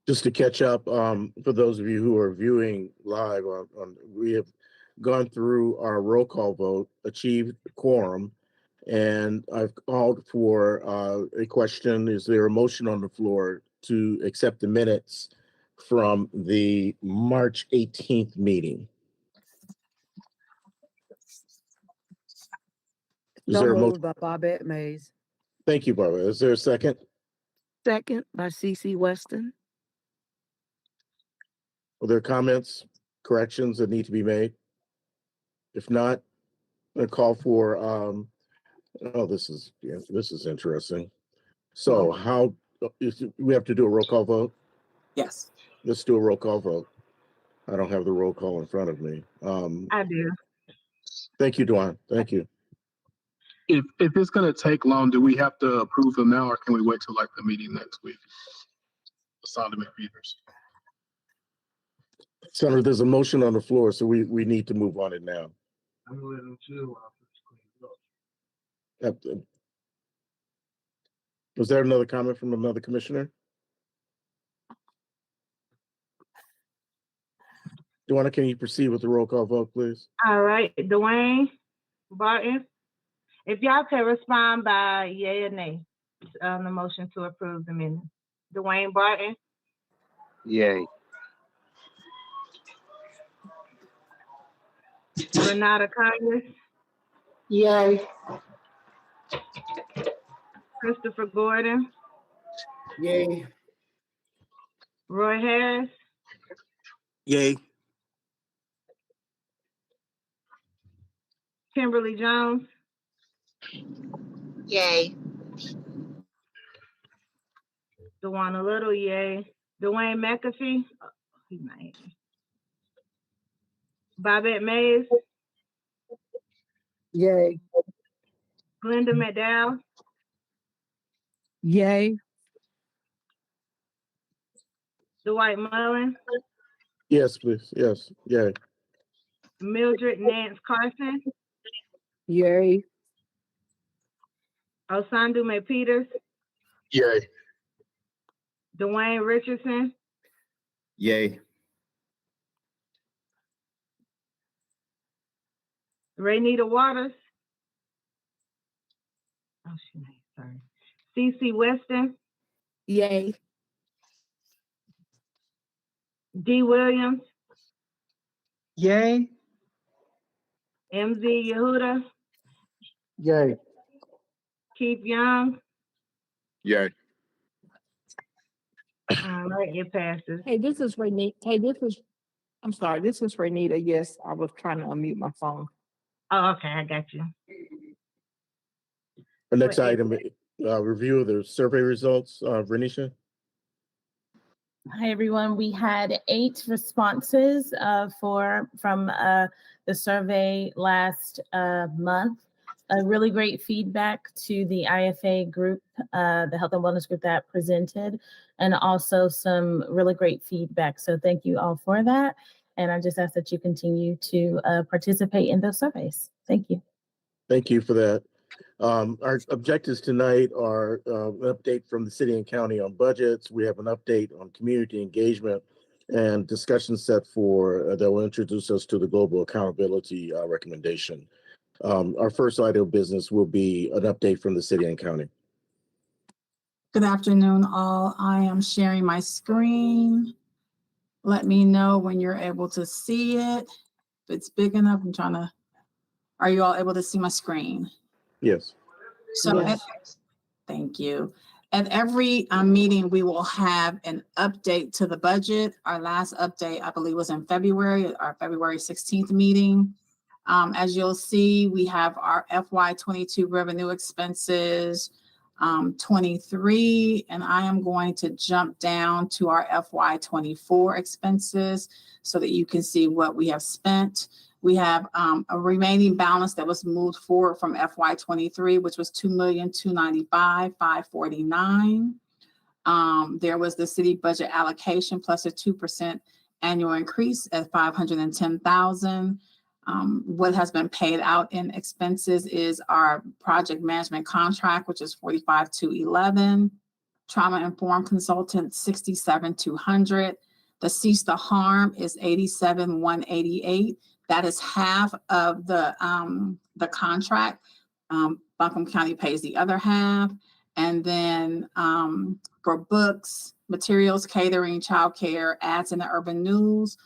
Just to catch up, for those of you who are viewing live, we have gone through our roll call vote, achieved quorum, and I've called for a question. Is there a motion on the floor to accept the minutes from the March 18th meeting? Is there a motion? By Bobette Mays. Thank you, Barbara. Is there a second? Second by CC Weston. Are there comments, corrections that need to be made? If not, I'm going to call for, this is interesting. So we have to do a roll call vote? Yes. Let's do a roll call vote. I don't have the roll call in front of me. I do. Thank you, Dwan. Thank you. If it's going to take long, do we have to approve them now, or can we wait till like the meeting next week? Sonda McPeters. Senator, there's a motion on the floor, so we need to move on it now. I'm willing to. Was there another comment from another commissioner? Dwana, can you proceed with the roll call vote, please? All right, Dwayne Barton. If y'all can respond by yay or nay on the motion to approve the minutes. Dwayne Barton. Yay. Renata Conyers. Yay. Christopher Gordon. Yay. Roy Harris. Yay. Kimberly Jones. Yay. Dewana Little, yay. Dwayne McAfee. Oh, he's not here. Bobette Mays. Yay. Glenda McDowell. Yay. Dwight Mullen. Yes, please. Yes. Yay. Mildred Nance Carson. Yay. Osandu McPeters. Yay. Dwayne Richardson. Yay. Raynita Waters. Oh, she ain't, sorry. CC Weston. Yay. D. Williams. Yay. MZ Yehuda. Yay. Keith Young. Yay. All right, it passes. Hey, this is Renita. I'm sorry, this is Renita. Yes, I was trying to unmute my phone. Oh, okay, I got you. The next item, review of the survey results. Renisha? Hi, everyone. We had 8 responses from the survey last month. Really great feedback to the IFA group, the Health and Wellness group that presented, and also some really great feedback. So thank you all for that. And I just ask that you continue to participate in those surveys. Thank you. Thank you for that. Our objectives tonight are an update from the city and county on budgets. We have an update on community engagement and discussion set for that will introduce us to the global accountability recommendation. Our first item of business will be an update from the city and county. Good afternoon, all. I am sharing my screen. Let me know when you're able to see it. If it's big enough, are you all able to see my screen? Yes. So, Yes. Thank you. At every meeting, we will have an update to the budget. Our last update, I believe, was in February, our February 16th meeting. As you'll see, we have our FY22 revenue expenses, 23, and I am going to jump down to our FY24 expenses so that you can see what we have spent. We have a remaining balance that was moved forward from FY23, which was $2,295,549. There was the city budget allocation plus a 2% annual increase at $510,000. What has been paid out in expenses is our project management contract, which is $45,211. trauma-informed consultant, 67,200. The cease to harm is 87,188. That is half of the contract. Buncombe County pays the other half. And then for books, materials, catering, childcare, ads in the urban news,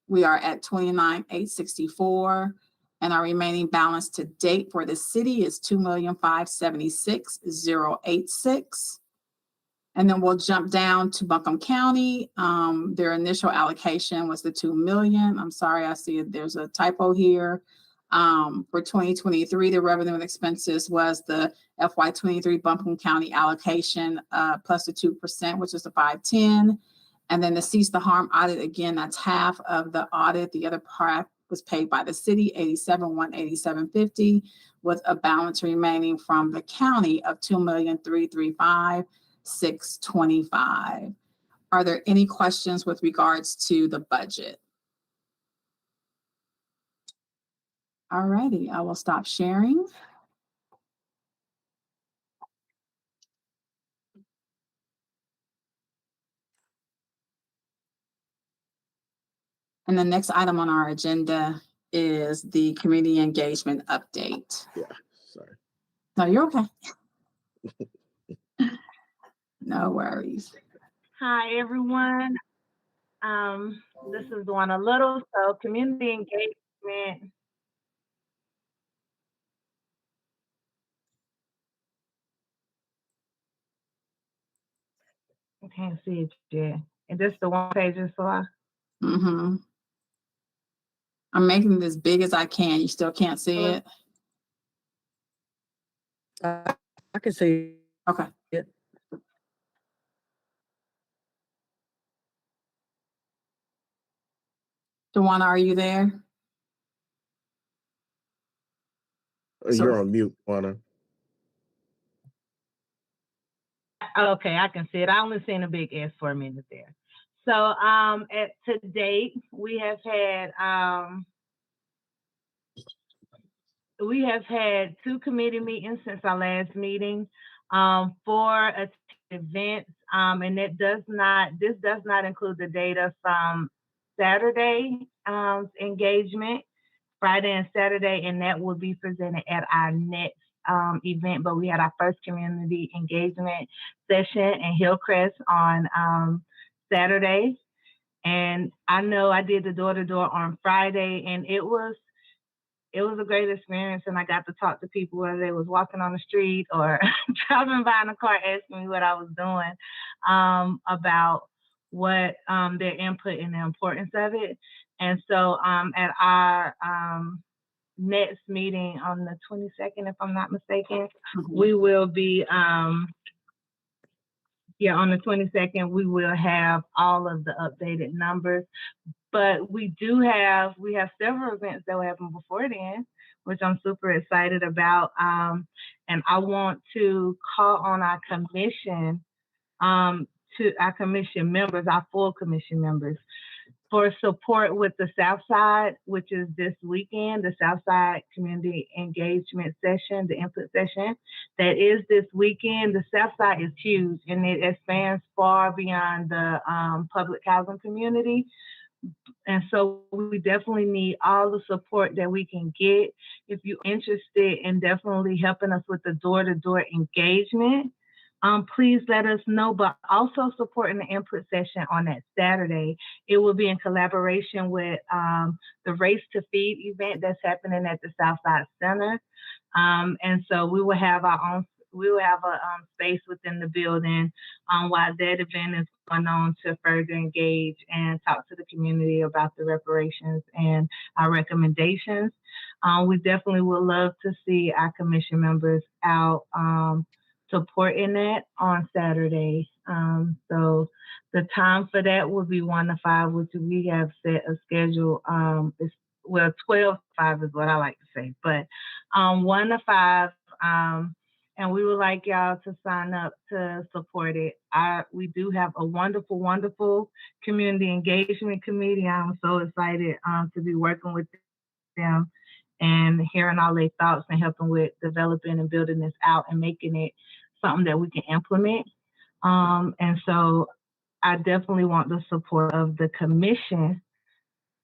we are at 29,864. And our remaining balance to date for the city is 2,576,086. And then we'll jump down to Buncombe County. Their initial allocation was the 2 million. I'm sorry, I see there's a typo here. For 2023, the revenue and expenses was the FY23 Buncombe County allocation plus the 2%, which is the 510. And then the cease to harm audit, again, that's half of the audit. The other part was paid by the city, 87,187.50, with a balance remaining from the county of 2,335,625. Are there any questions with regards to the budget? All righty, I will stop sharing. And the next item on our agenda is the community engagement update. Yeah, sorry. No, you're okay. No worries. Hi, everyone. This is Dwana Little. So community engagement. I can't see it yet. And this the one page I saw. Mm-hmm. I'm making it as big as I can. You still can't see it? I can see Okay. it. Dewana, are you there? You're on mute, Juana. Okay, I can see it. I only seen a big S for a minute there. So to date, we have had 2 committee meetings since our last meeting, 4 events, and this does not include the data from Saturday engagement, Friday and Saturday, and that will be presented at our next event. But we had our first community engagement session in Hillcrest on Saturday, and I know I did the door-to-door on Friday, and it was a great experience, and I got to talk to people whether they was walking on the street or driving by in a car asking me what I was doing about what their input and the importance of it. And so at our next meeting on the 22nd, if I'm not mistaken, we will be, on the 22nd, we will have all of the updated numbers. But we have several events that will happen before then, which I'm super excited about. And I want to call on our commission, to our commission members, our full commission members, for support with the Southside, which is this weekend, the Southside Community Engagement Session, the input session. That is this weekend. The Southside is huge, and it expands far beyond the public housing community. And so we definitely need all the support that we can get. If you're interested in definitely helping us with the door-to-door engagement, please let us know, but also supporting the input session on that Saturday. It will be in collaboration with the Race to Feed event that's happening at the Southside Center. And so we will have a space within the building while that event is going on to further engage and talk to the community about the reparations and our recommendations. We definitely would love to see our commission members out supporting that on Saturday. So the time for that will be 1 to 5, which we have set a schedule. 12 to 5 is what I like to say, but 1 to 5. And we would like y'all to sign up to support it. We do have a wonderful, wonderful community engagement committee. I'm so excited to be working with them and hearing all their thoughts and helping with developing and building this out and making it something that we can implement. And so I definitely want the support of the commission.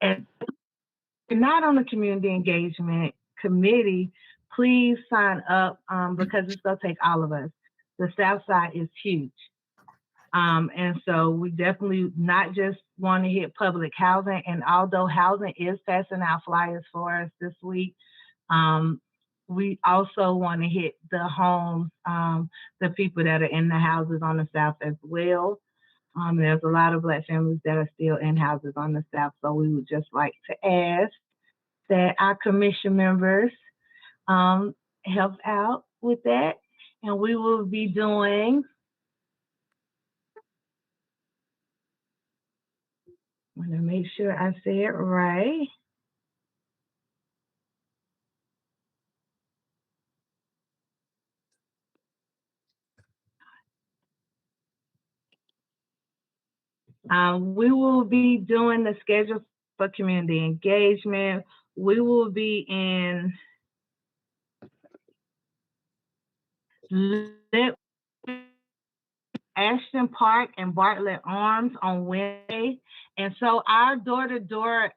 And if you're not on the community engagement committee, please sign up because it's going to take all of us. The South Side is huge. And so we definitely not just want to hit public housing. And although housing is passing out flyers for us this week, we also want to hit the homes, the people that are in the houses on the South as well. There's a lot of Black families that are still in houses on the South. So we would just like to ask that our commission members help out with that. And we will be doing, I want to make sure I say it right. We will be doing the schedule for community engagement. We will be in Ashton Park and Bartlett Arms on Wednesday. And so our door-to-door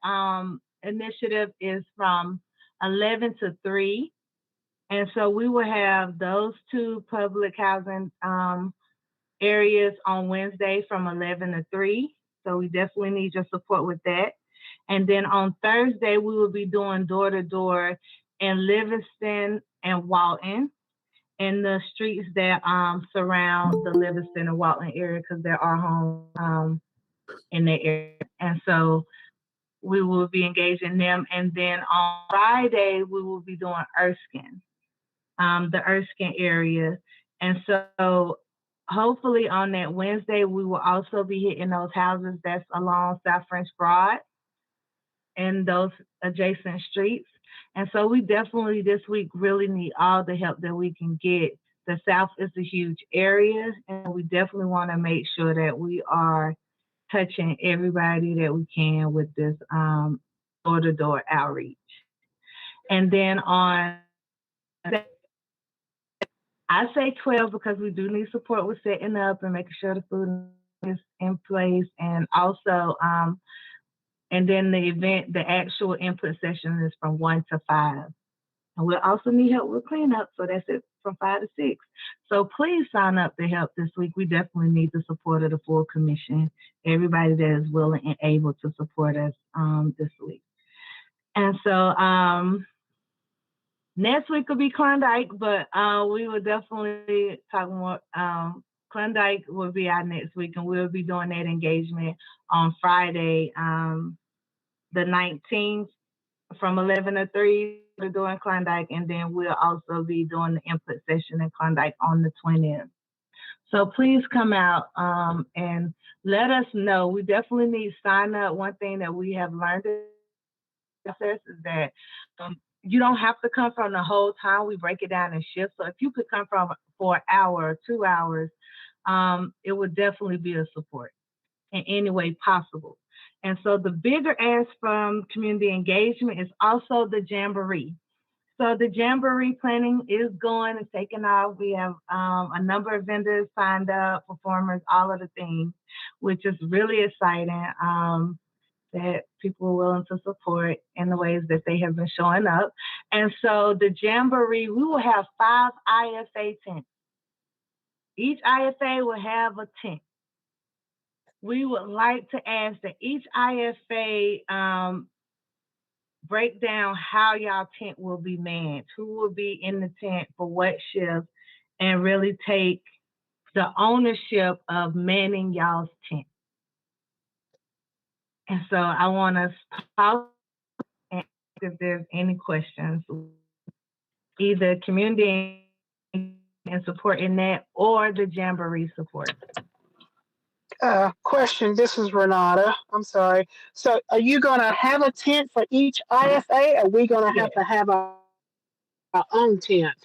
initiative is from 11 to 3. And so we will have those two public housing areas on Wednesday from 11 to 3. So we definitely need your support with that. And then on Thursday, we will be doing door-to-door in Livingston and Walton, in the streets that surround the Livingston and Walton area, because there are homes in the area. And so we will be engaging them. And then on Friday, we will be doing Erskine, the Erskine area. And so hopefully on that Wednesday, we will also be hitting those houses that's along South French Broad and those adjacent streets. And so we definitely this week really need all the help that we can get. The South is a huge area, and we definitely want to make sure that we are touching everybody that we can with this door-to-door outreach. And then on, I say 12 because we do need support with setting up and making sure the food is in place. And also, and then the event, the actual input session is from 1 to 5. And we'll also need help with cleanup, so that's it from 5 to 6. So please sign up to help this week. We definitely need the support of the full commission, everybody that is willing and able to support us this week. And so next week will be Klondike, but we will definitely talk more. Klondike will be our next week, and we'll be doing that engagement on Friday, the 19th from 11 to 3. We're doing Klondike, and then we'll also be doing the input session in Klondike on the 20th. So please come out and let us know. We definitely need sign up. One thing that we have learned in the process is that you don't have to come from the whole time. We break it down in shifts. So if you could come from for an hour or 2 hours, it would definitely be a support in any way possible. And so the bigger ask from community engagement is also the Jamboree. So the Jamboree planning is going and taking off. We have a number of vendors signed up, performers, all of the things, which is really exciting that people are willing to support in the ways that they have been showing up. And so the Jamboree, we will have 5 IFA tents. Each IFA will have a tent. We would like to ask that each IFA break down how y'all tent will be manned, who will be in the tent for what shift, and really take the ownership of manning y'all's tent. And so I want to pause and ask if there's any questions, either community and support in that or the Jamboree support. Question, this is Renata. I'm sorry. So are you going to have a tent for each IFA, or are we going to have our own tent?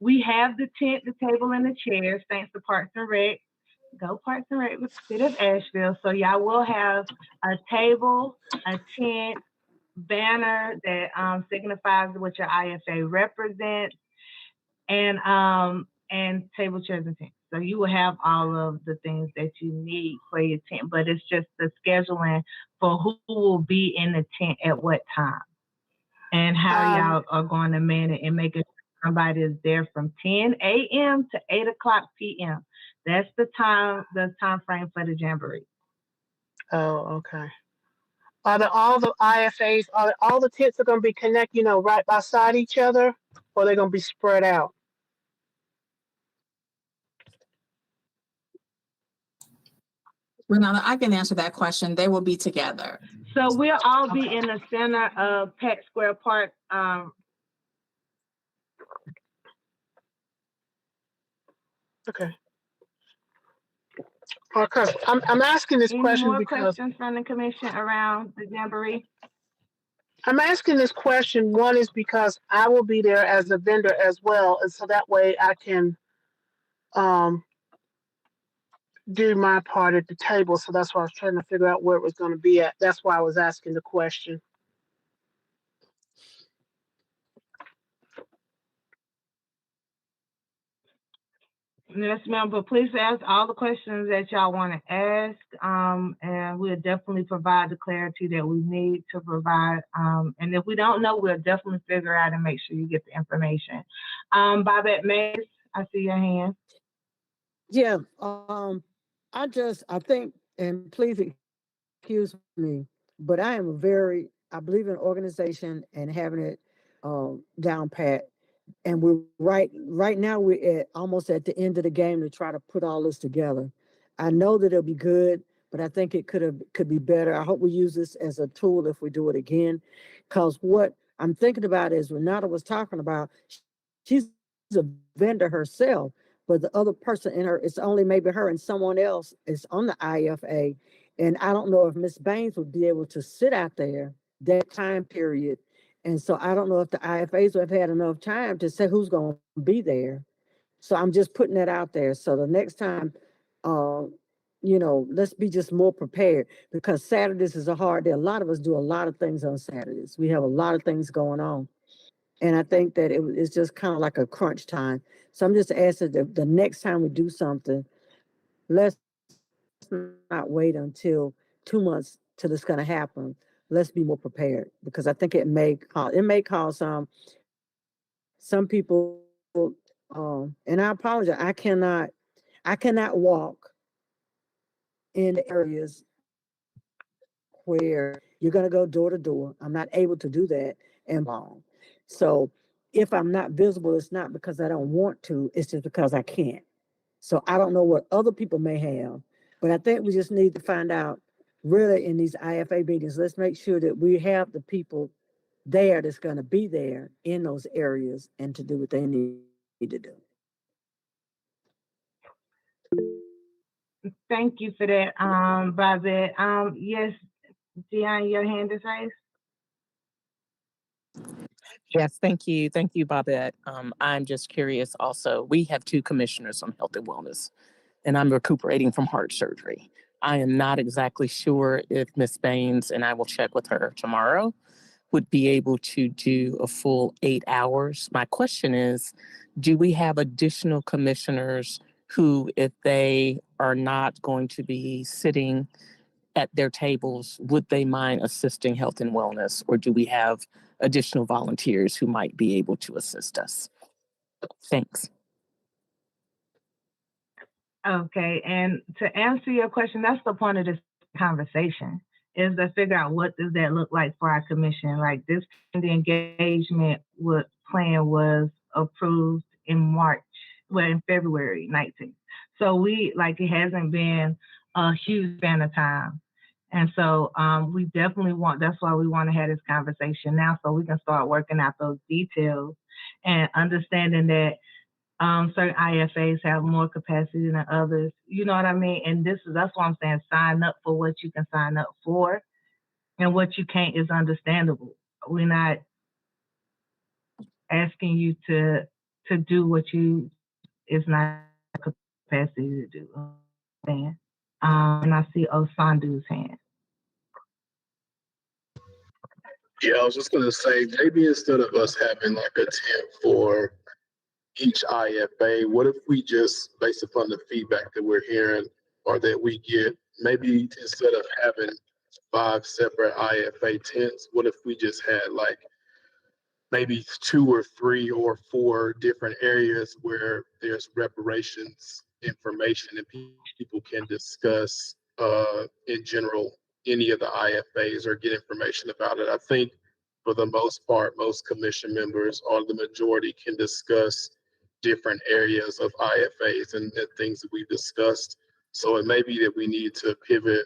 We have the tent, the table, and the chairs, thanks to Parks and Rec. Go Parks and Rec with the City of Asheville. So y'all will have a table, a tent, banner that signifies what your IFA represents. And and table, chairs, and tents. So you will have all of the things that you need for your tent, but it's just the scheduling for who will be in the tent at what time and how y'all are going to man it and make it somebody is there from 10 a.m. to 8 o'clock p.m. That's the time frame for the jamboree. Oh, okay. All the IFAs, all the tents are going to be connected, right beside each other, or they're going to be spread out? Renata, I can answer that question. They will be together. So we'll all be in the center of Peck Square Park. Okay. Okay. I'm asking this Any question more because questions from the commission around the jamboree? I'm asking this question. One is because I will be there as a vendor as well, and so that way I can do my part at the table. So that's why I was trying to figure out where it was going to be at. That's why I was asking the question. Yes, ma'am, but please ask all the questions that y'all want to ask, and we'll definitely provide the clarity that we need to provide. And if we don't know, we'll definitely figure out and make sure you get the information. Bobette Mays, I see your hand. Yeah, I think, and please excuse me, but I believe in organization and having it down pat. And we're right now we're almost at the end of the game to try to put all this together. I know that it'll be good, but I think it could be better. I hope we use this as a tool if we do it again. Because what I'm thinking about is Renata was talking about, she's a vendor herself, but the other person in her, it's only maybe her and someone else is on the IFA. And I don't know if Miss Baines would be able to sit out there that time period. And so I don't know if the IFAs have had enough time to say who's going to be there. So I'm just putting that out there. So the next time, let's be just more prepared, because Saturdays is a hard day. A lot of us do a lot of things on Saturdays. We have a lot of things going on. And I think that it's just kind of like a crunch time. So I'm just asking the next time we do something, let's not wait until 2 months till it's going to happen. Let's be more prepared, because I think it may cause some people, and I apologize, I cannot walk in areas where you're going to go door to door. I'm not able to do that and long. So if I'm not visible, it's not because I don't want to, it's just because I can't. So I don't know what other people may have, but I think we just need to find out really in these IFA meetings, let's make sure that we have the people there that's going to be there in those areas and to do what they need to do. Thank you for that, Bobette. Yes, Dion, your hand is raised. Yes, thank you. Thank you, Bobette. I'm just curious also. We have 2 commissioners on health and wellness, and I'm recuperating from heart surgery. I am not exactly sure if Miss Baines, and I will check with her tomorrow, would be able to do a full 8 hours. My question is, do we have additional commissioners who, if they are not going to be sitting at their tables, would they mind assisting health and wellness? Or do we have additional volunteers who might be able to assist us? Thanks. Okay, and to answer your question, that's the point of this conversation, is to figure out what does that look like for our commission. Like this, the engagement plan was approved in February 19th. So it hasn't been a huge span of time. And so we definitely that's why we want to have this conversation now, so we can start working out those details and understanding that certain IFAs have more capacity than others. You know what I mean? And that's why I'm saying sign up for what you can sign up for, and what you can't is understandable. We're not asking you to do what is not capacity to do. And I see Osandu's hand. Yeah, I was just gonna say maybe instead of us having like a tent for each IFA. What if we just, based upon the feedback that we're hearing or that we get, maybe instead of having 5 separate IFA tents, what if we just had like maybe 2 or 3 or 4 different areas where there's reparations information and people can discuss in general any of the IFAs or get information about it. I think for the most part, most commission members or the majority can discuss different areas of IFAs and things that we've discussed. So it may be that we need to pivot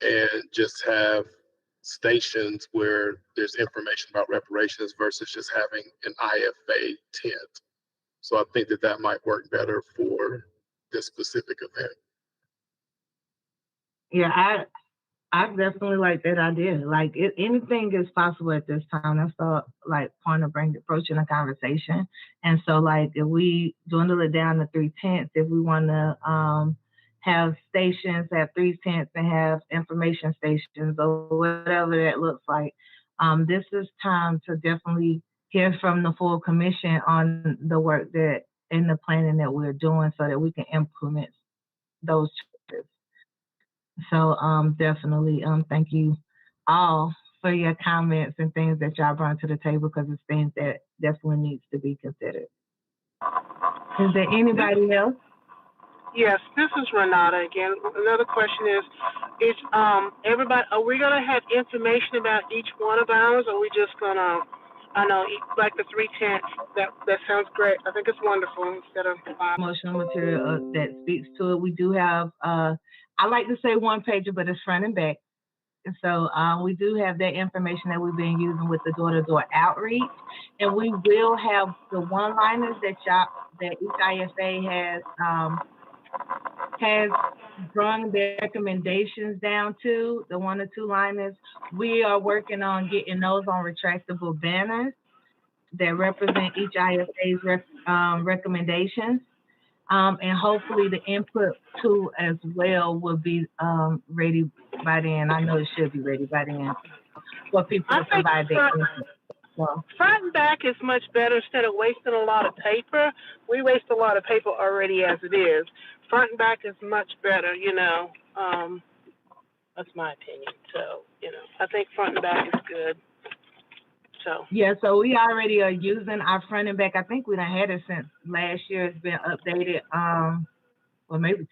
and just have stations where there's information about reparations versus just having an IFA tent. So I think that that might work better for this specific event. Yeah, I definitely like that idea. Like anything is possible at this time. That's the like point of approaching a conversation. And so like if we dwindle it down to 3 tents, if we want to have stations, have 3 tents, and have information stations or whatever that looks like, this is time to definitely hear from the full commission on the work that and the planning that we're doing so that we can implement those changes. So definitely thank you all for your comments and things that y'all brought to the table because it's things that definitely needs to be considered. Is there anybody else? Yes, this is Renata again. Another question is everybody, are we gonna have information about each one of ours, or are we just gonna, like the 3 tents? That sounds great. I think it's wonderful instead of 5. Promotional material that speaks to it. We do have, I like to say 1 pager, but it's front and back. And so we do have that information that we've been using with the door-to-door outreach, and we will have the one-liners that each IFA has drawn their recommendations down to, the 1 or 2 liners. We are working on getting those on retractable banners that represent each IFA's recommendations. And hopefully the input tool as well will be ready by then. I know it should be ready by then for people to provide their input. So, front and back is much better instead of wasting a lot of paper. We waste a lot of paper already as it is. Front and back is much better, that's my opinion. So, I think front and back is good. So yeah, so we already are using our front and back. I think we done had it since last year. It's been updated, or maybe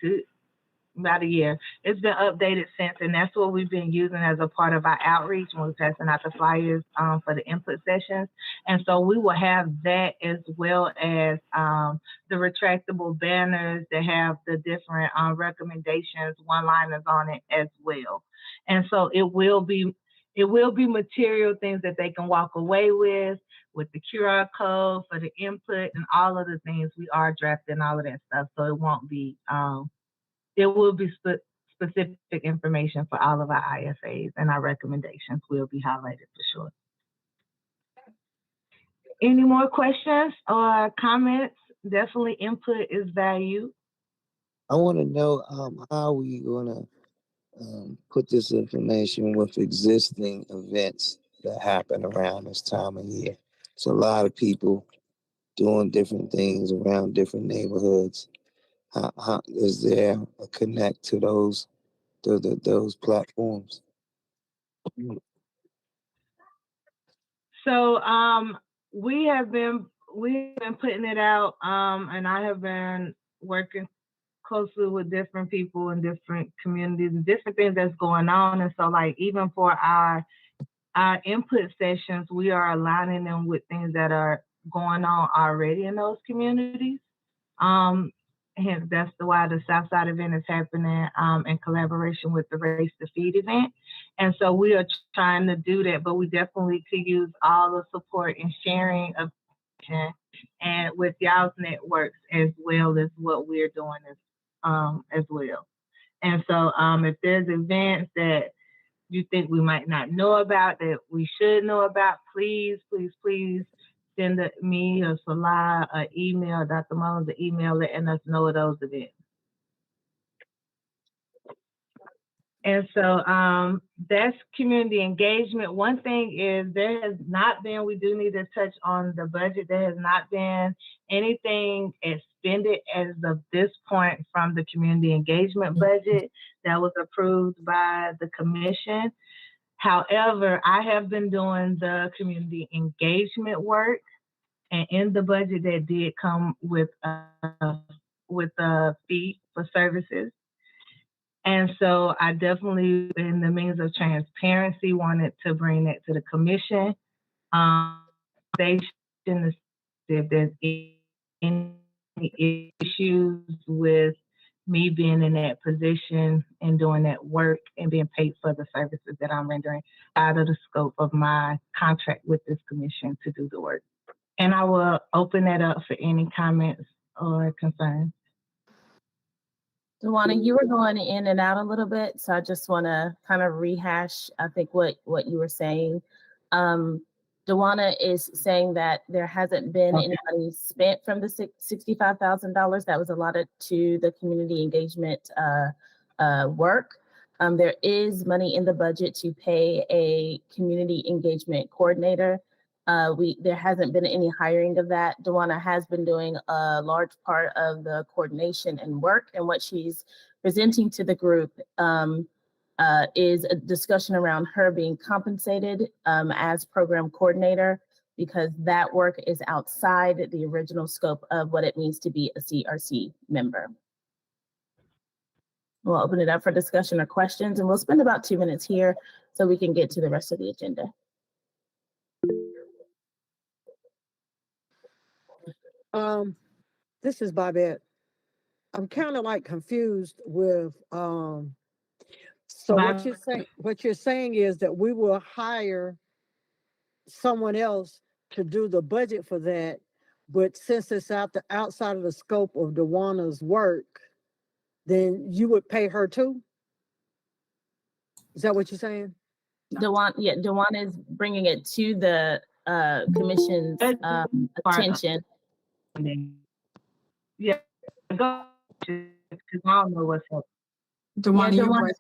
about a year. It's been updated since, and that's what we've been using as a part of our outreach when we're passing out the flyers for the input sessions. And so we will have that as well as the retractable banners that have the different recommendations, one-liners on it as well. And so it will be material, things that they can walk away with the QR code for the input and all of the things. We are drafting all of that stuff, so it won't be it will be specific information for all of our IFAs, and our recommendations will be highlighted for sure. Any more questions or comments? Definitely input is valued. I want to know how we going to put this information with existing events that happen around this time of year. It's a lot of people doing different things around different neighborhoods. How is there a connect to those platforms? So we have been putting it out, and I have been working closely with different people in different communities and different things that's going on. And so like even for our input sessions, we are aligning them with things that are going on already in those communities. Hence, that's why the Southside event is happening in collaboration with the Race to Feed event. And so we are trying to do that, but we definitely could use all the support and sharing of and with y'all's networks as well as what we're doing as well. And so if there's events that you think we might not know about, that we should know about, please send me or Salah an email, Dr. Mullins an email letting us know of those events. And so that's community engagement. One thing is there has not been, we do need to touch on the budget. There has not been anything expended as of this point from the community engagement budget that was approved by the commission. However, I have been doing the community engagement work, and in the budget that did come with a fee for services. And so I definitely, in the means of transparency, wanted to bring that to the commission. They shouldn't see if there's any issues with me being in that position and doing that work and being paid for the services that I'm rendering out of the scope of my contract with this commission to do the work. And I will open that up for any comments or concerns. Dawana, you were going in and out a little bit, so I just want to kind of rehash, I think, what you were saying. Dawana is saying that there hasn't been any money spent from the $65,000 that was allotted to the community engagement work. There is money in the budget to pay a community engagement coordinator. There hasn't been any hiring of that. Dawana has been doing a large part of the coordination and work, and what she's presenting to the group is a discussion around her being compensated as program coordinator, because that work is outside the original scope of what it means to be a CRC member. We'll open it up for discussion or questions, and we'll spend about 2 minutes here so we can get to the rest of the agenda. This is Bobette. I'm kind of like confused with so what you're saying is that we will hire someone else to do the budget for that, but since it's outside of the scope of Dawana's work, then you would pay her too? Is that what you're saying? Dawana is bringing it to the commission's attention. Yeah, go, because I don't know what's up. Dawana,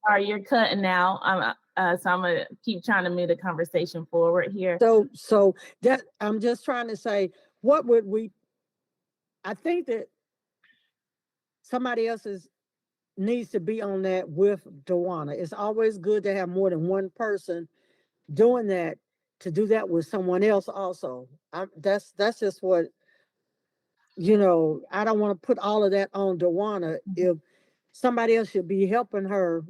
sorry, you're cutting now. So I'm gonna keep trying to move the conversation forward here. So that I'm just trying to say, what would we? I think that somebody else needs to be on that with Dawana. It's always good to have more than one person doing that, to do that with someone else also. That's just what, you know, I don't want to put all of that on Dawana. If somebody else should be helping her,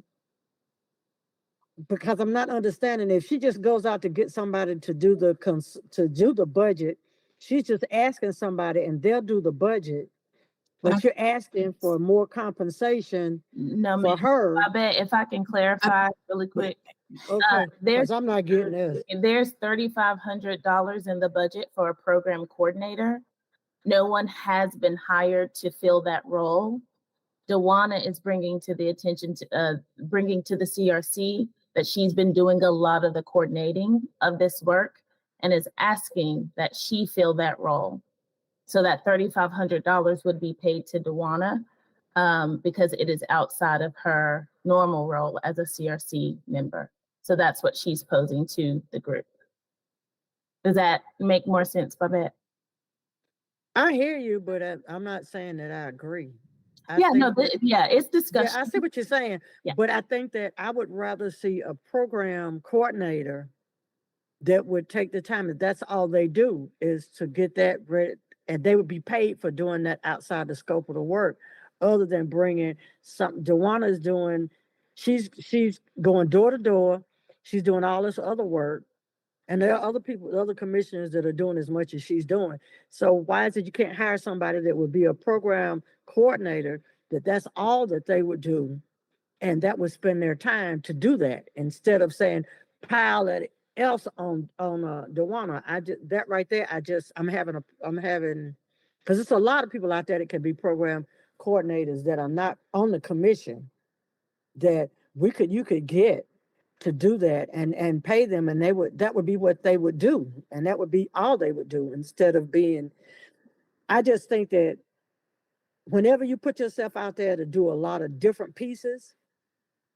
because I'm not understanding, if she just goes out to get somebody to do the budget, she's just asking somebody and they'll do the budget. But you're asking for more compensation for her. I bet if I can clarify really quick. Okay, because I'm not getting this. There's $3,500 in the budget for a program coordinator. No one has been hired to fill that role. Dawana is bringing to the attention bringing to the CRC that she's been doing a lot of the coordinating of this work and is asking that she fill that role. So that $3,500 would be paid to Dawana because it is outside of her normal role as a CRC member. So that's what she's posing to the group. Does that make more sense, Babette? I hear you, but I'm not saying that I agree. It's discussion. Yeah, I see what you're saying, but I think that I would rather see a program coordinator that would take the time, if that's all they do is to get that ready, and they would be paid for doing that outside the scope of the work, other than bringing something. Dawana's doing, she's going door to door, she's doing all this other work, and there are other people, other commissioners that are doing as much as she's doing. So why is it you can't hire somebody that would be a program coordinator, that's all that they would do, and that would spend their time to do that, instead of saying pile it else on Dawana. That right there, I'm having because it's a lot of people out there that can be program coordinators that are not on the commission, that you could get to do that and pay them, and that would be what they would do, and that would be all they would do, instead of being. I just think that whenever you put yourself out there to do a lot of different pieces,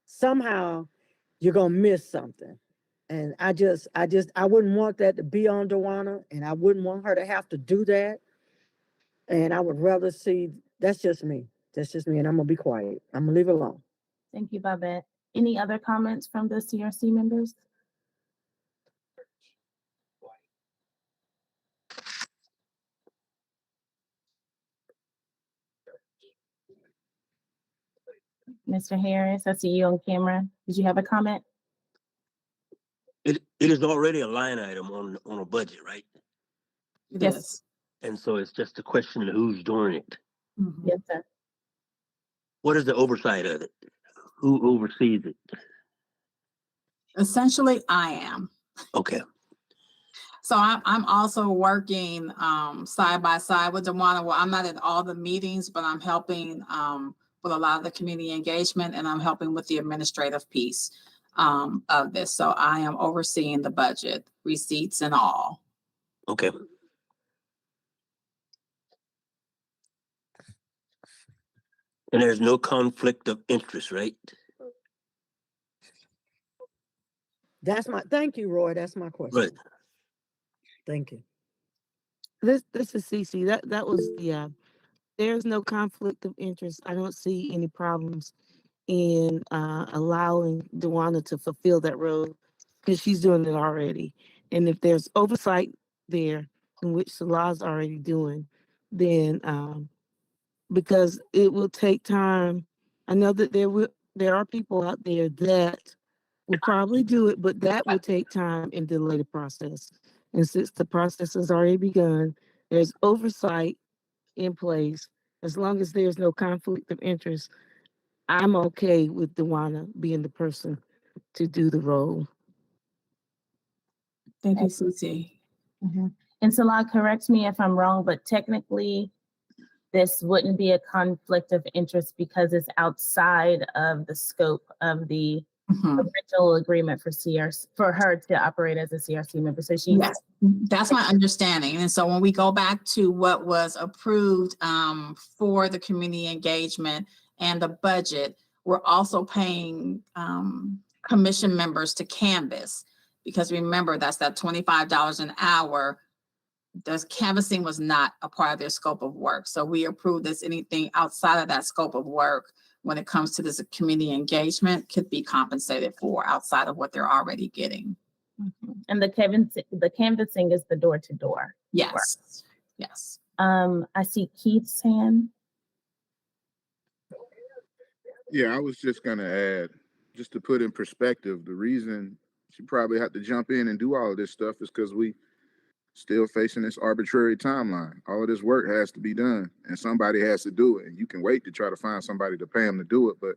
somehow you're gonna miss something. And I wouldn't want that to be on Dewana, and I wouldn't want her to have to do that. And I would rather see, that's just me. That's just me, and I'm gonna be quiet. I'm gonna leave it alone. Thank you, Babette. Any other comments from the CRC members? Mr. Harris, I see you on camera. Did you have a comment? It is already a line item on a budget, right? It Yes. is. And so it's just a question of who's doing it. Mhm. Yes, sir. What is the oversight of it? Who oversees it? Essentially, I am. Okay. So I'm also working side by side with Dewana. Well, I'm not at all the meetings, but I'm helping with a lot of the community engagement, and I'm helping with the administrative piece of this. So I am overseeing the budget, receipts and all. Okay. And there's no conflict of interest, right? Thank you, Roy. That's my question. Right. Thank you. This is Cece. That was the there's no conflict of interest. I don't see any problems in allowing Dewana to fulfill that role because she's doing it already. And if there's oversight there, in which the law's already doing, then because it will take time. I know that there are people out there that will probably do it, but that will take time and delay the process. And since the process has already begun, there's oversight in place. As long as there's no conflict of interest, I'm okay with Dewana being the person to do the role. Thank you, Cece. Mm-hmm. And Salah, correct me if I'm wrong, but technically this wouldn't be a conflict of interest because it's outside of the scope of the original agreement for her to operate as a CRC member. So she's Yes, that's my understanding. And so when we go back to what was approved for the community engagement and the budget, we're also paying commission members to canvas, because remember, that's that $25 an hour. The canvassing was not a part of their scope of work. So we approved this, anything outside of that scope of work when it comes to this community engagement could be compensated for outside of what they're already getting. Mm-hmm. And the canvassing is the door to door. Yes. Yes. I see Keith's hand. Yeah, I was just gonna add, just to put in perspective, the reason she probably had to jump in and do all of this stuff is because we still facing this arbitrary timeline. All of this work has to be done, and somebody has to do it. And you can wait to try to find somebody to pay them to do it, but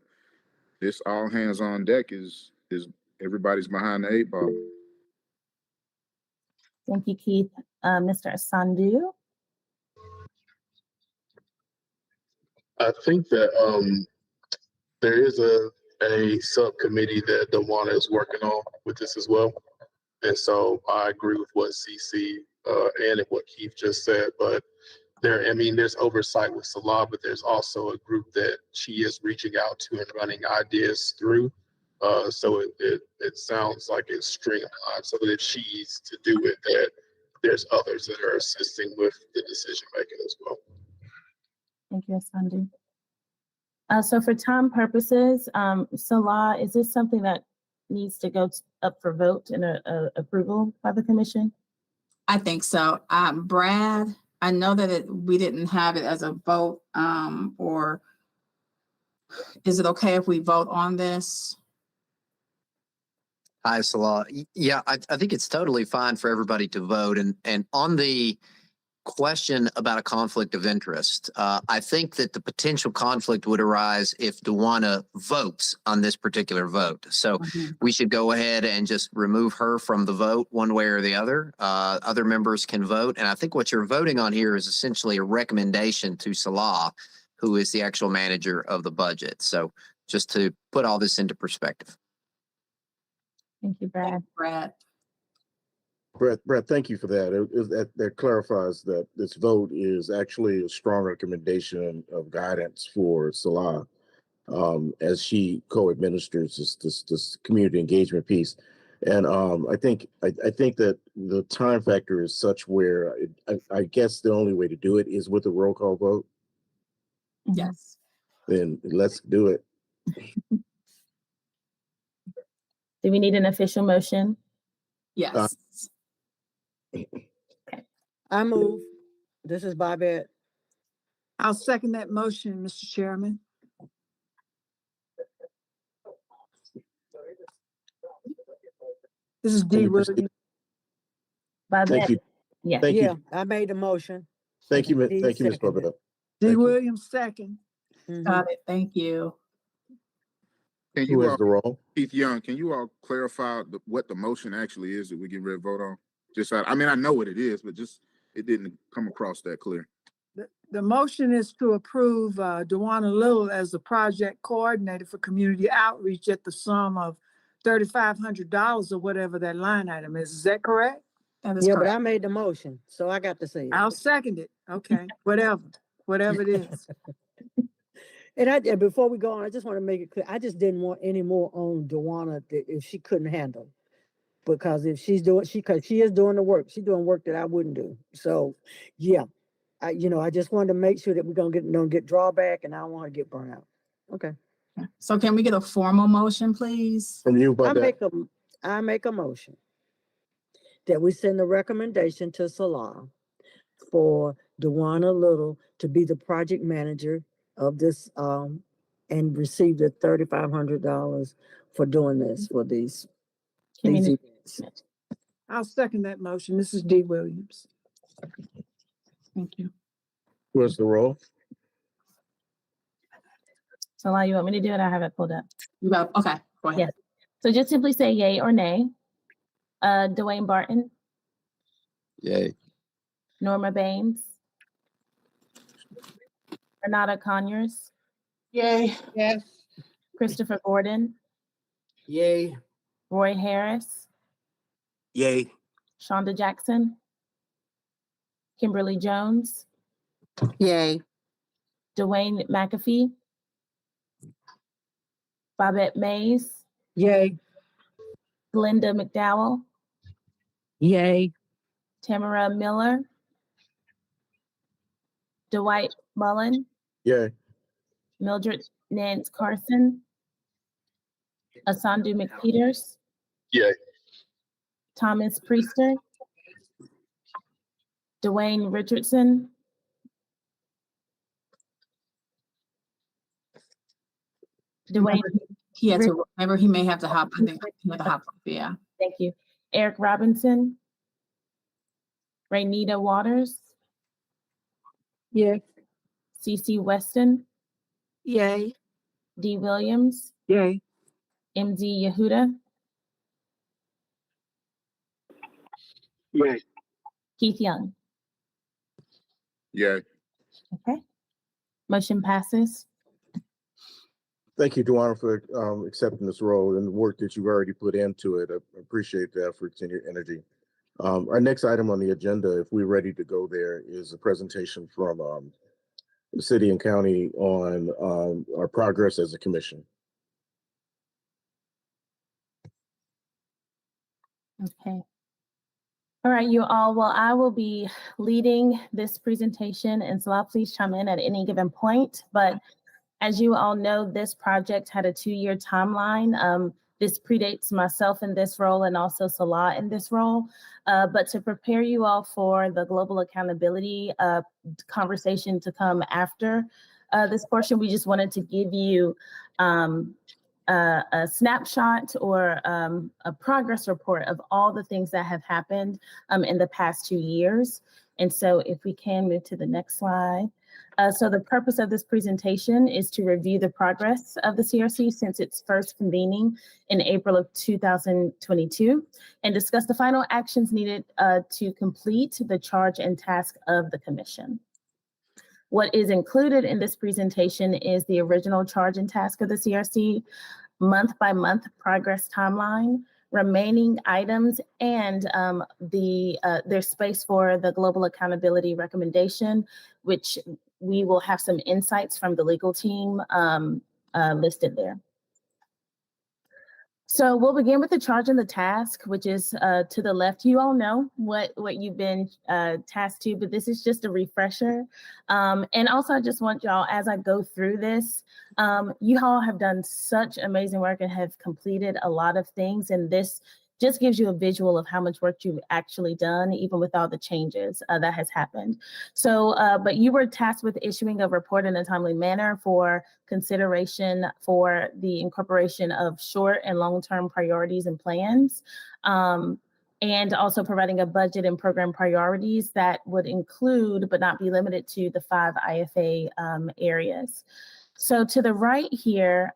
this all hands on deck is everybody's behind the 8 ball. Thank you, Keith. Mr. Asandu. I think that there is a subcommittee that Dewana is working on with this as well. And so I agree with what CC and what Keith just said, but there's oversight with Salah, but there's also a group that she is reaching out to and running ideas through. So it sounds like it's streamlined, so that if she's to do it, that there's others that are assisting with the decision making as well. Thank you, Asandu. So for time purposes, Salah, is this something that needs to go up for vote and approval by the commission? I think so. Brad, I know that we didn't have it as a vote, or is it okay if we vote on this? Hi, Salah. Yeah, I think it's totally fine for everybody to vote. And on the question about a conflict of interest, I think that the potential conflict would arise if Dewana votes on this particular vote. So we should go ahead and just remove her from the vote one way or the other. Other members can vote. And I think what you're voting on here is essentially a recommendation to Salah, who is the actual manager of the budget. So just to put all this into perspective. Thank you, Brad. Brett, thank you for that. That clarifies that this vote is actually a strong recommendation of guidance for Salah. as she co-administers this community engagement piece. And I think that the time factor is such where I guess the only way to do it is with a roll call vote. Yes. Then let's do it. Do we need an official motion? Yes. I move. This is Bobette. I'll second that motion, Mr. Chairman. This is Can D. you proceed? Williams. Thank you. Yeah. Thank Yeah, you. I made the motion. Thank you. Dee Thank you, Ms. seconded. Bobette. D. Thank you. Williams, second. Mhm. Got it. Thank you. Can Who you has all, the role? Keith Young, can you all clarify what the motion actually is that we get ready to vote on? Just, I mean, I know what it is, but just, it didn't come across that clear. The motion is to approve Dewana Little as the project coordinator for community outreach at the sum of $3,500 or whatever that line item is. Is that correct? That is Yeah, but correct. I made the motion, so I got to say it. I'll second it. Okay, whatever it is. And before we go on, I just want to make it clear, I just didn't want any more on Dewana if she couldn't handle. Because if she's doing, because she is doing the work, she's doing work that I wouldn't do. So, yeah, I just wanted to make sure that we're don't get drawback, and I don't want to get burnt out. Okay. So can we get a formal motion, please? From you, I Bobette. make a motion that we send a recommendation to Salah for Dewana Little to be the project manager of this, and receive the $3,500 for doing this for these Community. events. I'll second that motion. This is D. Williams. Thank you. Who has the role? So, you want me to do it? I have it pulled up. You got, okay, go ahead. Yes. So just simply say yay or nay. Dwayne Barton, Yay. Norma Baines, Renata Conyers, Yay. Yes. Christopher Gordon, Yay. Roy Harris, Yay. Shonda Jackson, Kimberly Jones, Yay. Dwayne McAfee, Bobette Mays, Yay. Linda McDowell, Yay. Tamara Miller, Dwight Mullen, Yay. Mildred Nance Carson, Asandu McPeters, Yay. Thomas Priester, Dwayne Richardson, Dwayne, He had to, remember, he may have to hop, I think he had to hop, yeah. thank you. Eric Robinson, Raynita Waters, Yay. CC Weston, Yay. D. Williams, Yay. MD Yehuda, Yay. Keith Young. Yeah. Okay. Motion passes. Thank you, Dewana, for accepting this role and the work that you've already put into it. I appreciate the efforts and your energy. Our next item on the agenda, if we're ready to go there, is a presentation from the city and county on our progress as a commission. Okay. All right, you all. Well, I will be leading this presentation, and so I'll please chime in at any given point. But as you all know, this project had a 2-year timeline. This predates myself in this role and also Salah in this role. But to prepare you all for the global accountability conversation to come after this portion, we just wanted to give you a snapshot or a progress report of all the things that have happened in the past 2 years. And so if we can move to the next slide. So the purpose of this presentation is to review the progress of the CRC since its first convening in April of 2022 and discuss the final actions needed to complete the charge and task of the commission. What is included in this presentation is the original charge and task of the CRC, month-by-month progress timeline, remaining items, and there's space for the global accountability recommendation, which we will have some insights from the legal team listed there. So we'll begin with the charge and the task, which is to the left. You all know what you've been tasked to, but this is just a refresher. And also, I just want y'all, as I go through this, you all have done such amazing work and have completed a lot of things. And this just gives you a visual of how much work you've actually done, even with all the changes that has happened. So, but you were tasked with issuing a report in a timely manner for consideration for the incorporation of short and long-term priorities and plans, and also providing a budget and program priorities that would include, but not be limited to, the 5 IFA areas. So to the right here,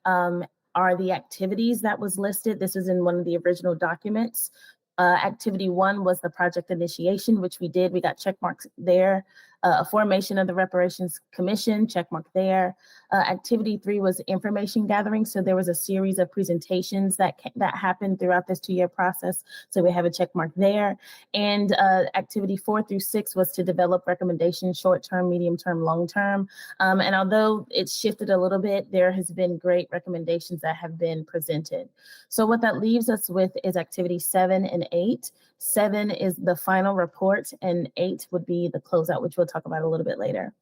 are the activities that was listed. This is in one of the original documents. Activity 1 was the project initiation, which we did. We got check marks there. A formation of the Reparations Commission, check mark there. Activity 3 was information gathering. So there was a series of presentations that happened throughout this 2-year process. So we have a check mark there. And activity 4 through 6 was to develop recommendations, short-term, medium-term, long-term. And although it's shifted a little bit, there has been great recommendations that have been presented. So what that leaves us with is activity 7 and 8. 7 is the final report, and 8 would be the closeout, which we'll talk about a little bit later.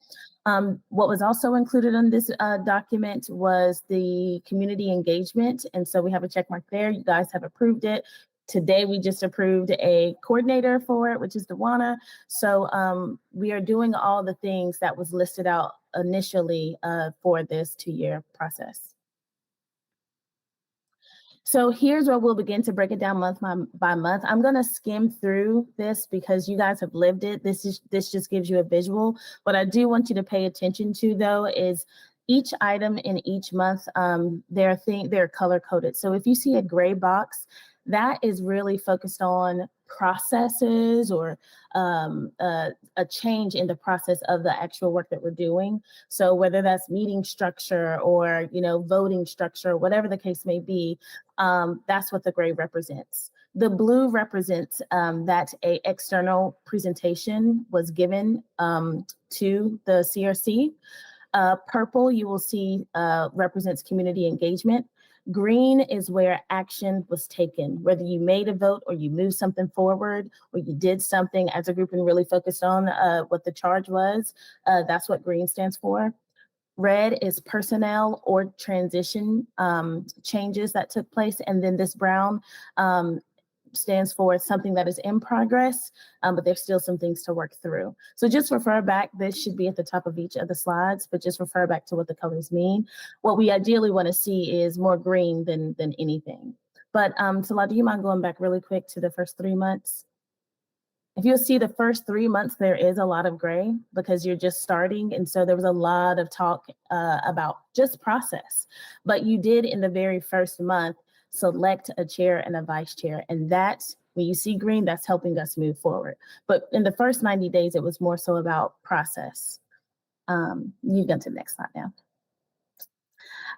What was also included in this document was the community engagement. And so we have a check mark there. You guys have approved it. Today, we just approved a coordinator for it, which is Dewana. So we are doing all the things that was listed out initially for this 2-year process. So here's where we'll begin to break it down month by month. I'm going to skim through this because you guys have lived it. This just gives you a visual. What I do want you to pay attention to, though, is each item in each month, they're color coded. So if you see a gray box, that is really focused on processes or a change in the process of the actual work that we're doing. So whether that's meeting structure or, voting structure, whatever the case may be, that's what the gray represents. The blue represents that a external presentation was given to the CRC. Purple, you will see, represents community engagement. Green is where action was taken, whether you made a vote or you moved something forward or you did something as a group and really focused on what the charge was. That's what green stands for. Red is personnel or transition changes that took place. And then this brown stands for something that is in progress, but there's still some things to work through. So just refer back. This should be at the top of each of the slides, but just refer back to what the colors mean. What we ideally want to see is more green than anything. But Salah, do you mind going back really quick to the first 3 months? If you'll see the first 3 months, there is a lot of gray because you're just starting. And so there was a lot of talk about just process. But you did in the very first month select a chair and a vice chair. And that's, when you see green, that's helping us move forward. But in the first 90 days, it was more so about process. You go to the next slide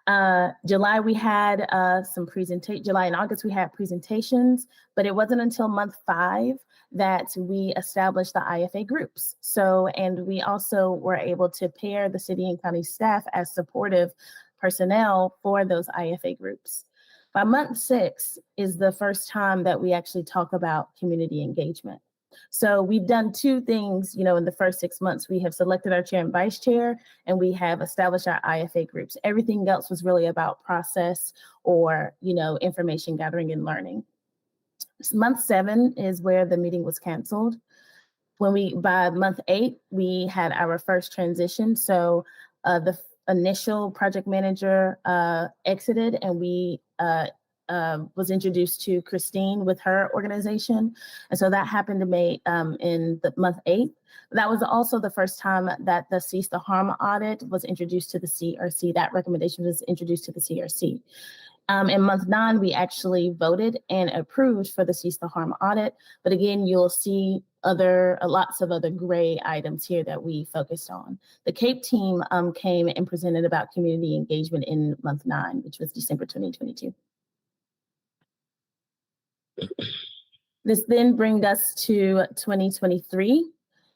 now. July, we had July and August, we had presentations, but it wasn't until month 5 that we established the IFA groups. So, and we also were able to pair the city and county staff as supportive personnel for those IFA groups. By month 6 is the first time that we actually talk about community engagement. So we've done 2 things, in the first 6 months. We have selected our chair and vice chair, and we have established our IFA groups. Everything else was really about process or, information gathering and learning. Month 7 is where the meeting was canceled. By month 8, we had our first transition. So the initial project manager exited, and we was introduced to Christine with her organization. And so that happened to me in the month 8. That was also the first time that the Cease the Harm audit was introduced to the CRC. That recommendation was introduced to the CRC. In month 9, we actually voted and approved for the Cease the Harm audit. But again, you'll see lots of other gray items here that we focused on. The CAPE team came and presented about community engagement in month 9, which was December 2022. This then brings us to 2023.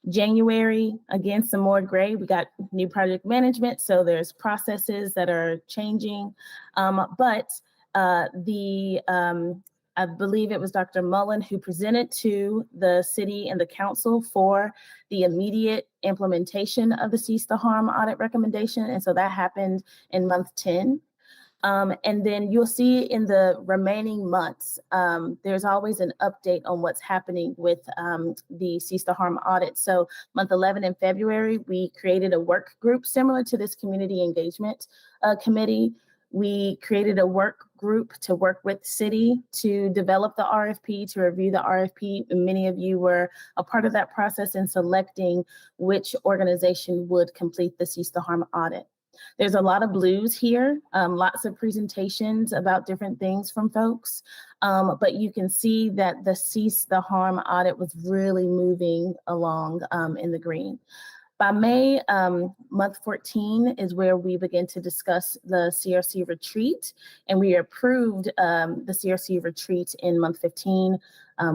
January, again, some more gray. We got new project management, so there's processes that are changing. I believe it was Dr. Mullen who presented to the city and the council for the immediate implementation of the Cease to Harm audit recommendation. And so that happened in month 10. And then you'll see in the remaining months, there's always an update on what's happening with the Cease to Harm audit. So month 11 in February, we created a work group similar to this community engagement committee. We created a work group to work with city to develop the RFP, to review the RFP. And many of you were a part of that process in selecting which organization would complete the Cease to Harm audit. There's a lot of blues here, lots of presentations about different things from folks, but you can see that the Cease the Harm audit was really moving along in the green. By May, month 14 is where we begin to discuss the CRC retreat, and we approved the CRC retreat in month 15,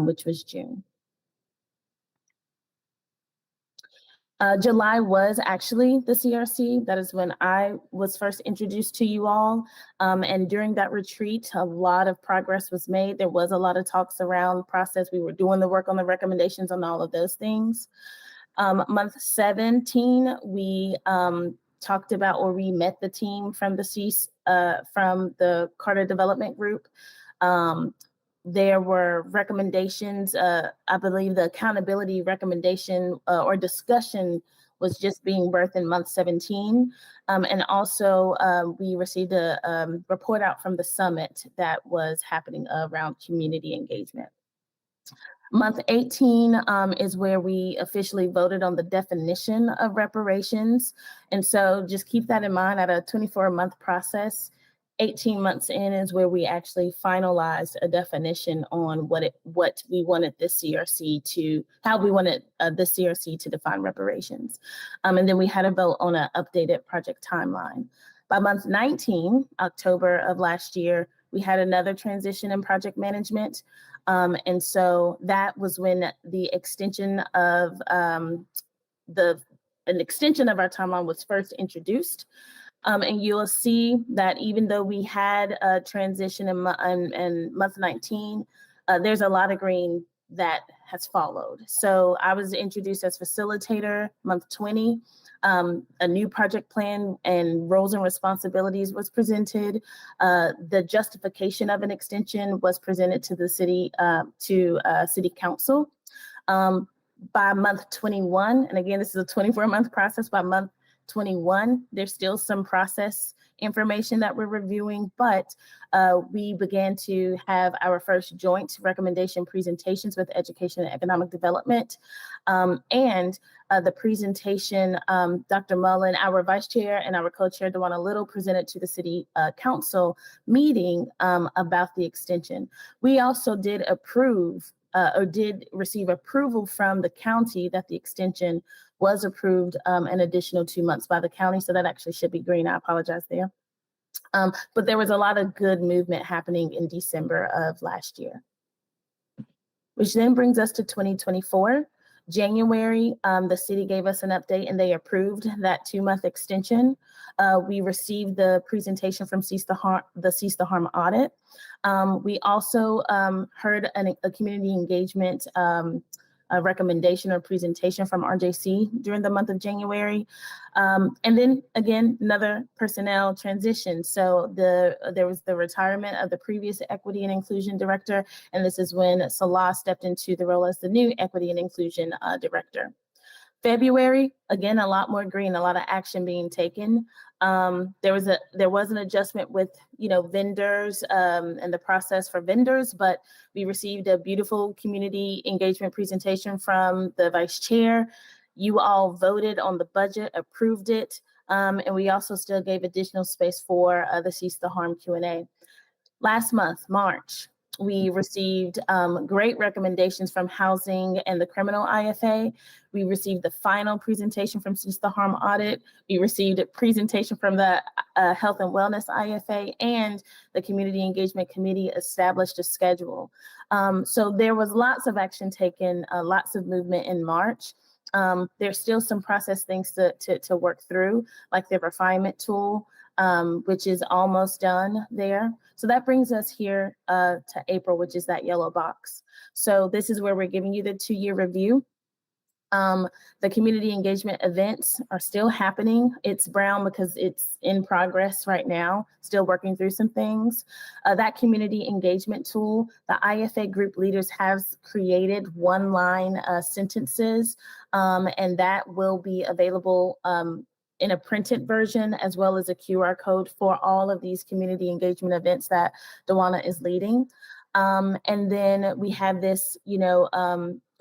which was June. July was actually the CRC. That is when I was first introduced to you all. And during that retreat, a lot of progress was made. There was a lot of talks around the process. We were doing the work on the recommendations on all of those things. Month 17, we talked about, or we met the team from the CEAS, from the Carter Development Group. There were recommendations. I believe the accountability recommendation or discussion was just being birthed in month 17. And also we received a report out from the summit that was happening around community engagement. Month 18 is where we officially voted on the definition of reparations. And so just keep that in mind. At a 24-month process, 18 months in is where we actually finalized a definition on what we wanted the CRC to, how we wanted the CRC to define reparations. And then we had a vote on an updated project timeline. By month 19, October of last year, we had another transition in project management. And so that was when the extension of an extension of our timeline was first introduced. And you'll see that even though we had a transition in month 19, there's a lot of green that has followed. So I was introduced as facilitator month 20. A new project plan and roles and responsibilities was presented. The justification of an extension was presented to the city, city council. By month 21, and again, this is a 24-month process, by month 21, there's still some process information that we're reviewing, but we began to have our first joint recommendation presentations with Education and Economic Development. And the presentation, Dr. Mullen, our vice chair, and our co-chair, Dewana Little, presented to the city council meeting about the extension. We also did approve or did receive approval from the county that the extension was approved an additional 2 months by the county. So that actually should be green. I apologize there. But there was a lot of good movement happening in December of last year. Which then brings us to 2024. January, the city gave us an update and they approved that 2-month extension. We received the presentation from the Cease to Harm audit. We also heard a community engagement a recommendation or presentation from RJC during the month of January. And then again, another personnel transition. So there was the retirement of the previous equity and inclusion director. And this is when Salah stepped into the role as the new equity and inclusion director. February, again, a lot more green, a lot of action being taken. There was an adjustment with, vendors and the process for vendors, but we received a beautiful community engagement presentation from the vice chair. You all voted on the budget, approved it, and we also still gave additional space for the Cease the Harm Q&A. Last month, March, we received great recommendations from Housing and the Criminal IFA. We received the final presentation from Cease the Harm Audit. We received a presentation from the Health and Wellness IFA, and the Community Engagement Committee established a schedule. So there was lots of action taken, lots of movement in March. There's still some process things to work through, like the refinement tool, which is almost done there. So that brings us here to April, which is that yellow box. So this is where we're giving you the 2-year review. The community engagement events are still happening. It's brown because it's in progress right now, still working through some things. That community engagement tool, the IFA group leaders have created 1-line sentences, and that will be available in a printed version as well as a QR code for all of these community engagement events that Dawana is leading. And then we have this,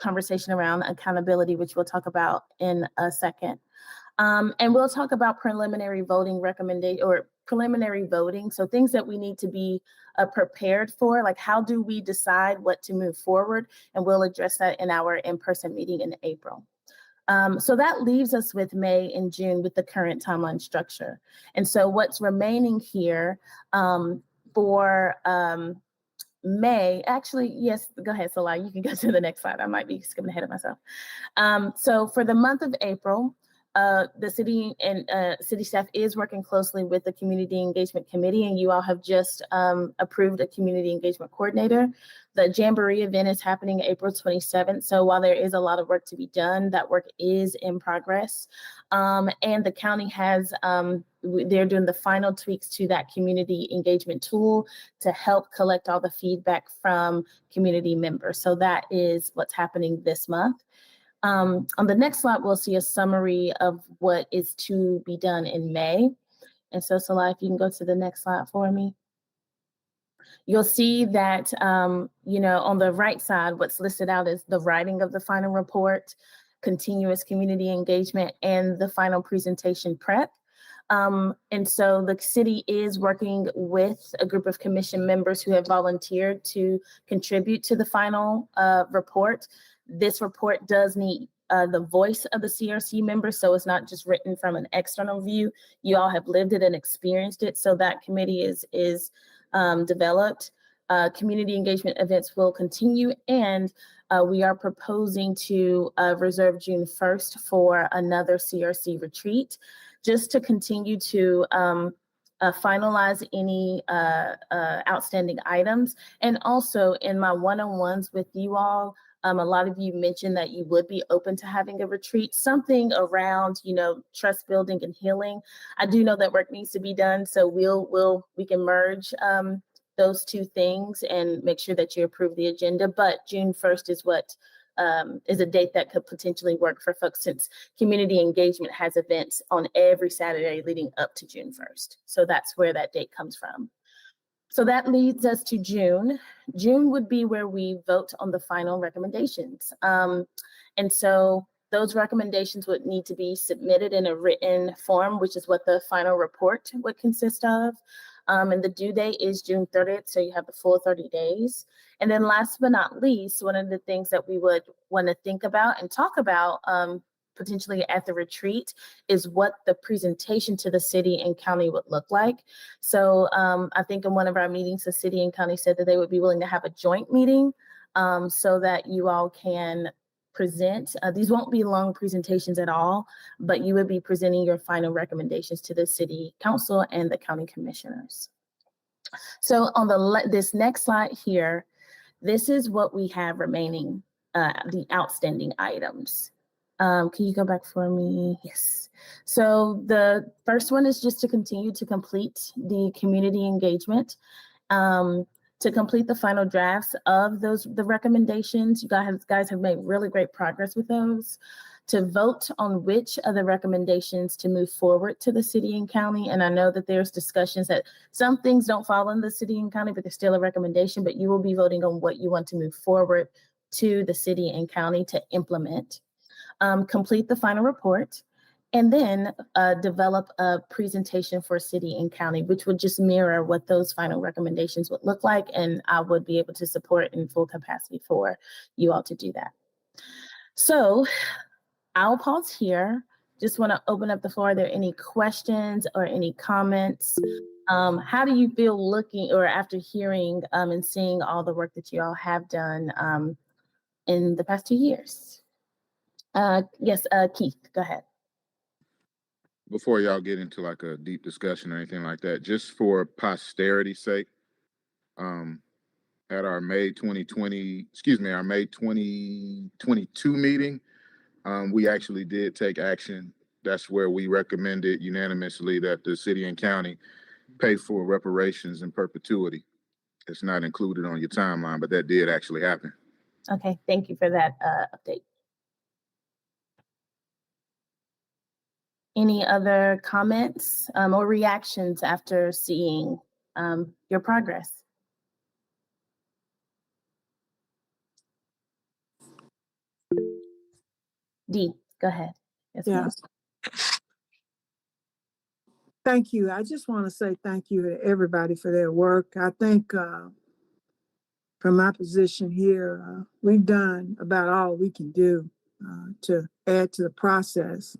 conversation around accountability, which we'll talk about in a second. And we'll talk about preliminary voting recommendation or preliminary voting. So things that we need to be prepared for, like how do we decide what to move forward? And we'll address that in our in-person meeting in April. So that leaves us with May and June with the current timeline structure. And so what's remaining here for May, actually, yes, go ahead, Salah, you can go to the next slide. I might be skipping ahead of myself. So for the month of April, the city and city staff is working closely with the Community Engagement Committee, and you all have just approved a Community Engagement Coordinator. The Jamboree event is happening April 27th. So while there is a lot of work to be done, that work is in progress. And the county has, they're doing the final tweaks to that community engagement tool to help collect all the feedback from community members. So that is what's happening this month. On the next slide, we'll see a summary of what is to be done in May. And so, Salah, if you can go to the next slide for me. You'll see that, on the right side, what's listed out is the writing of the final report, continuous community engagement, and the final presentation prep. And so the city is working with a group of commission members who have volunteered to contribute to the final report. This report does need the voice of the CRC members, so it's not just written from an external view. You all have lived it and experienced it, so that committee is developed. Community engagement events will continue, and we are proposing to reserve June 1st for another CRC retreat, just to continue to finalize any outstanding items. And also in my one-on-ones with you all, a lot of you mentioned that you would be open to having a retreat, something around, trust building and healing. I do know that work needs to be done, so we can merge those two things and make sure that you approve the agenda. But June 1st is what is a date that could potentially work for folks, since community engagement has events on every Saturday leading up to June 1st. So that's where that date comes from. So that leads us to June. June would be where we vote on the final recommendations. And so those recommendations would need to be submitted in a written form, which is what the final report would consist of. And the due date is June 30th, so you have the full 30 days. And then last but not least, one of the things that we would want to think about and talk about potentially at the retreat is what the presentation to the city and county would look like. So I think in one of our meetings, the city and county said that they would be willing to have a joint meeting so that you all can present. These won't be long presentations at all, but you would be presenting your final recommendations to the city council and the county commissioners. So on this next slide here, this is what we have remaining, the outstanding items. Can you go back for me? Yes. So the first one is just to continue to complete the community engagement, to complete the final drafts of the recommendations. You guys have made really great progress with those. To vote on which of the recommendations to move forward to the city and county. And I know that there's discussions that some things don't fall in the city and county, but there's still a recommendation, but you will be voting on what you want to move forward to the city and county to implement. Complete the final report, and then develop a presentation for city and county, which would just mirror what those final recommendations would look like. And I would be able to support in full capacity for you all to do that. So I'll pause here. Just want to open up the floor. Are there any questions or any comments? How do you feel looking or after hearing and seeing all the work that you all have done in the past 2 years? Yes, Keith, go ahead. Before y'all get into like a deep discussion or anything like that, just for posterity's sake, at our May 2022 meeting, we actually did take action. That's where we recommended unanimously that the city and county pay for reparations in perpetuity. It's not included on your timeline, but that did actually happen. Okay, thank you for that update. Any other comments or reactions after seeing your progress? Dee, go ahead. Yes, ma'am. Yes. Thank you. I just want to say thank you to everybody for their work. I think from my position here, we've done about all we can do to add to the process.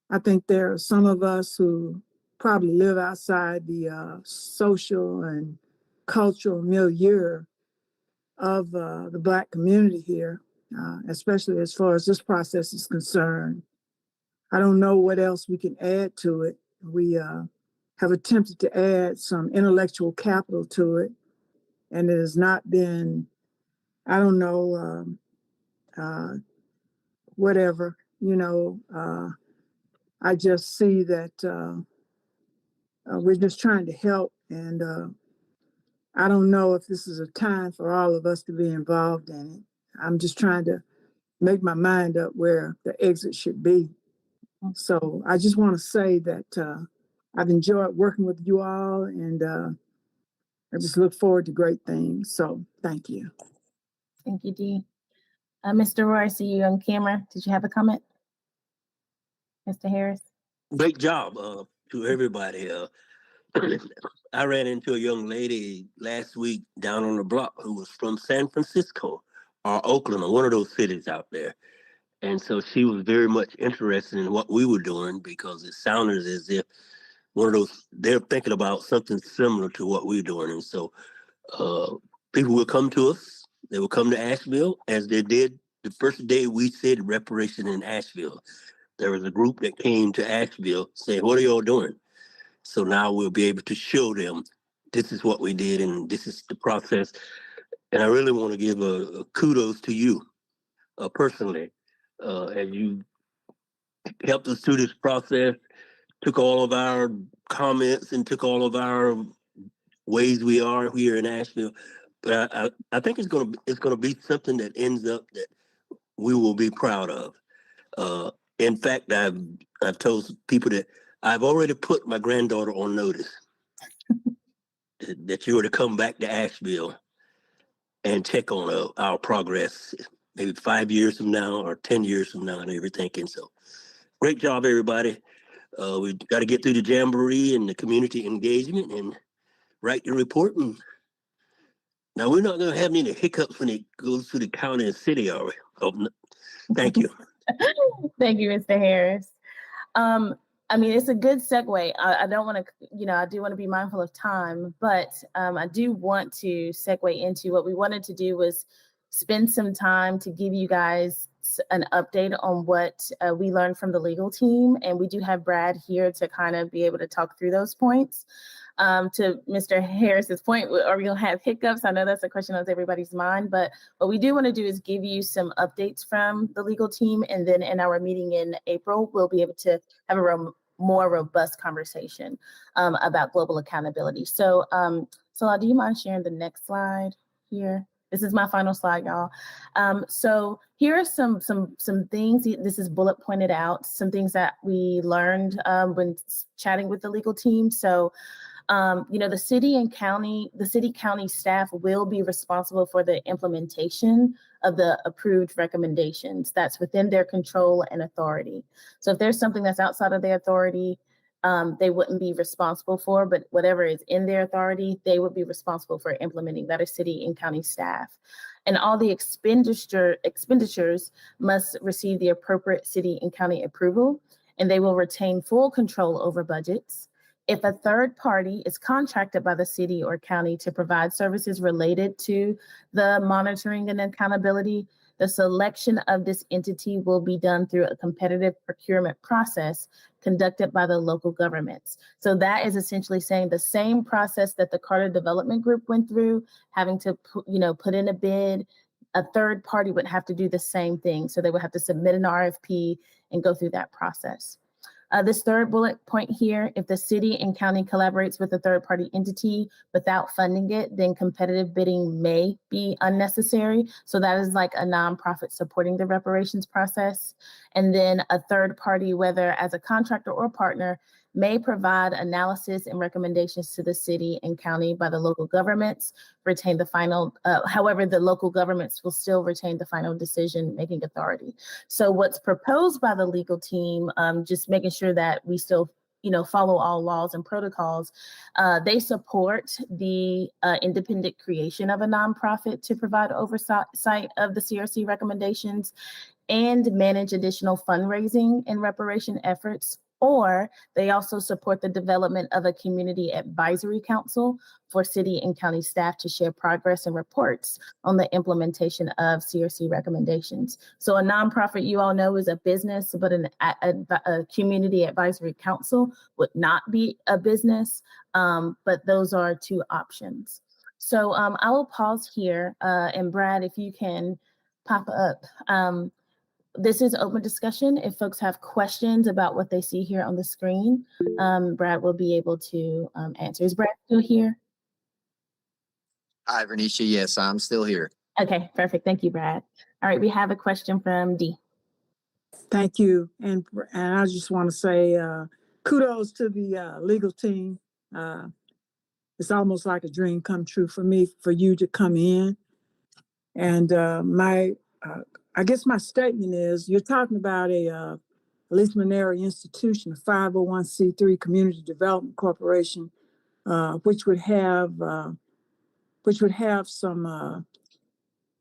I think there are some of us who probably live outside the social and cultural milieu of the Black community here, especially as far as this process is concerned. I don't know what else we can add to it. We have attempted to add some intellectual capital to it, and it has not been, I don't know, whatever, I just see that we're just trying to help, and I don't know if this is a time for all of us to be involved in it. I'm just trying to make my mind up where the exit should be. So I just want to say that I've enjoyed working with you all, and I just look forward to great things. So thank you. Thank you, Dee. Mr. Roy, I see you on camera. Did you have a comment? Mr. Harris? Great job to everybody. I ran into a young lady last week down on the block who was from San Francisco or Oakland or one of those cities out there. And so she was very much interested in what we were doing because it sounded as if one of those, they're thinking about something similar to what we're doing. And so people will come to us. They will come to Asheville as they did the first day we said reparation in Asheville. There was a group that came to Asheville saying, what are y'all doing? So now we'll be able to show them this is what we did and this is the process. And I really want to give a kudos to you personally, as you helped us through this process, took all of our comments and took all of our ways we are here in Asheville. But I think it's gonna be something that ends up that we will be proud of. In fact, I've told people that I've already put my granddaughter on notice that you were to come back to Asheville and check on our progress, maybe 5 years from now or 10 years from now and everything. And so, great job, everybody. We got to get through the jamboree and the community engagement and write the report. And now we're not going to have any hiccups when it goes to the county and city, are we? Oh, no. Thank you. Thank you, Mr. Harris. I mean, it's a good segue. I don't want to, I do want to be mindful of time, but I do want to segue into what we wanted to do was spend some time to give you guys an update on what we learned from the legal team. And we do have Brad here to kind of be able to talk through those points. To Mr. Harris's point, are we going to have hiccups? I know that's a question on everybody's mind, but what we do want to do is give you some updates from the legal team. And then in our meeting in April, we'll be able to have a more robust conversation about global accountability. So, Salah, do you mind sharing the next slide here? This is my final slide, y'all. So here are some things. This is bullet pointed out, some things that we learned when chatting with the legal team. So, the city county staff will be responsible for the implementation of the approved recommendations. That's within their control and authority. So if there's something that's outside of their authority, they wouldn't be responsible for, but whatever is in their authority, they would be responsible for implementing. That is city and county staff. And all the expenditures must receive the appropriate city and county approval, and they will retain full control over budgets. If a third party is contracted by the city or county to provide services related to the monitoring and accountability, The selection of this entity will be done through a competitive procurement process conducted by the local governments. So that is essentially saying the same process that the Carter Development Group went through, having to put in a bid. A third party would have to do the same thing. So they would have to submit an RFP and go through that process. This third bullet point here, if the city and county collaborates with a third party entity without funding it, then competitive bidding may be unnecessary. So that is like a nonprofit supporting the reparations process. And then a third party, whether as a contractor or partner, may provide analysis and recommendations to the city and county by the local governments, retain the final, however, the local governments will still retain the final decision-making authority. So what's proposed by the legal team, just making sure that we still follow all laws and protocols, they support the independent creation of a nonprofit to provide oversight of the CRC recommendations and manage additional fundraising and reparation efforts. Or they also support the development of a community advisory council for city and county staff to share progress and reports on the implementation of CRC recommendations. So a nonprofit, you all know, is a business, but a community advisory council would not be a business, but those are two options. So I will pause here, and Brad, if you can pop up. This is open discussion. If folks have questions about what they see here on the screen, Brad will be able to answer. Is Brad still here? Hi, Vernicia. Yes, I'm still here. Okay, perfect. Thank you, Brad. All right, we have a question from Dee. Thank you. And I just want to say kudos to the legal team. It's almost like a dream come true for me, for you to come in. And I guess my statement is, you're talking about a Lisa Maneri institution, a 501c3 community development corporation, which would have some,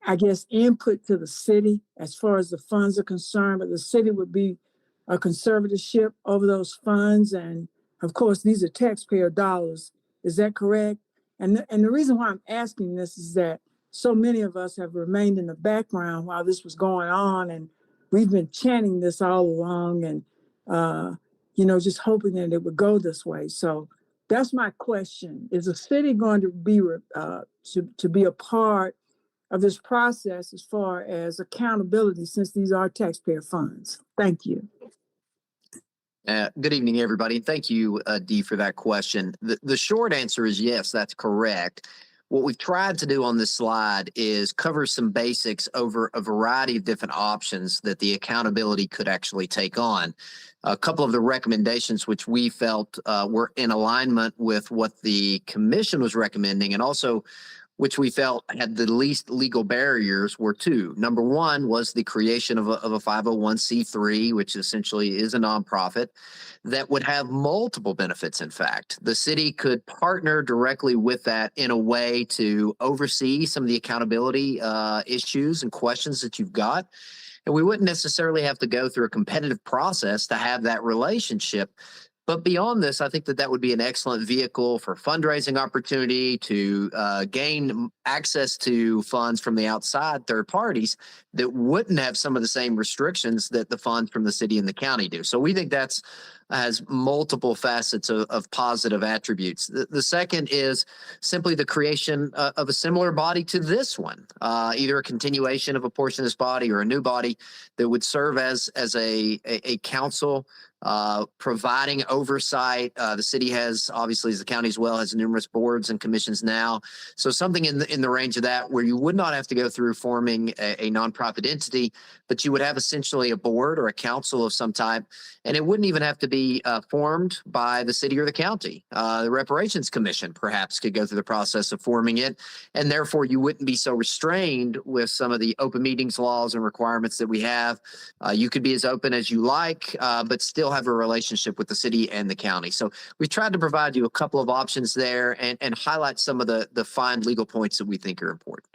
I guess, input to the city as far as the funds are concerned, but the city would be a conservatorship over those funds. And of course, these are taxpayer dollars. Is that correct? And the reason why I'm asking this is that so many of us have remained in the background while this was going on, and we've been chanting this all along, and just hoping that it would go this way. So that's my question: is the city going to be to be a part of this process as far as accountability, since these are taxpayer funds? Thank you. Good evening, everybody. Thank you, Dee, for that question. The short answer is yes, that's correct. What we've tried to do on this slide is cover some basics over a variety of different options that the accountability could actually take on. A couple of the recommendations which we felt were in alignment with what the commission was recommending, and also which we felt had the least legal barriers, were two. Number one was the creation of a 501c3, which essentially is a nonprofit that would have multiple benefits. In fact, the city could partner directly with that in a way to oversee some of the accountability issues and questions that you've got. And we wouldn't necessarily have to go through a competitive process to have that relationship. But beyond this, I think that would be an excellent vehicle for fundraising opportunity to gain access to funds from the outside third parties that wouldn't have some of the same restrictions that the funds from the city and the county do. So we think that's has multiple facets of positive attributes. The second is simply the creation of a similar body to this one, either a continuation of a portion of this body or a new body that would serve as a council providing oversight. The city has, obviously, as the county as well, has numerous boards and commissions now. So something in the range of that, where you would not have to go through forming a nonprofit entity, but you would have essentially a board or a council of some type, and it wouldn't even have to be formed by the city or the county. The Reparations Commission perhaps could go through the process of forming it, and therefore you wouldn't be so restrained with some of the open meetings laws and requirements that we have. You could be as open as you like, but still have a relationship with the city and the county. So we've tried to provide you a couple of options there and highlight some of the fine legal points that we think are important.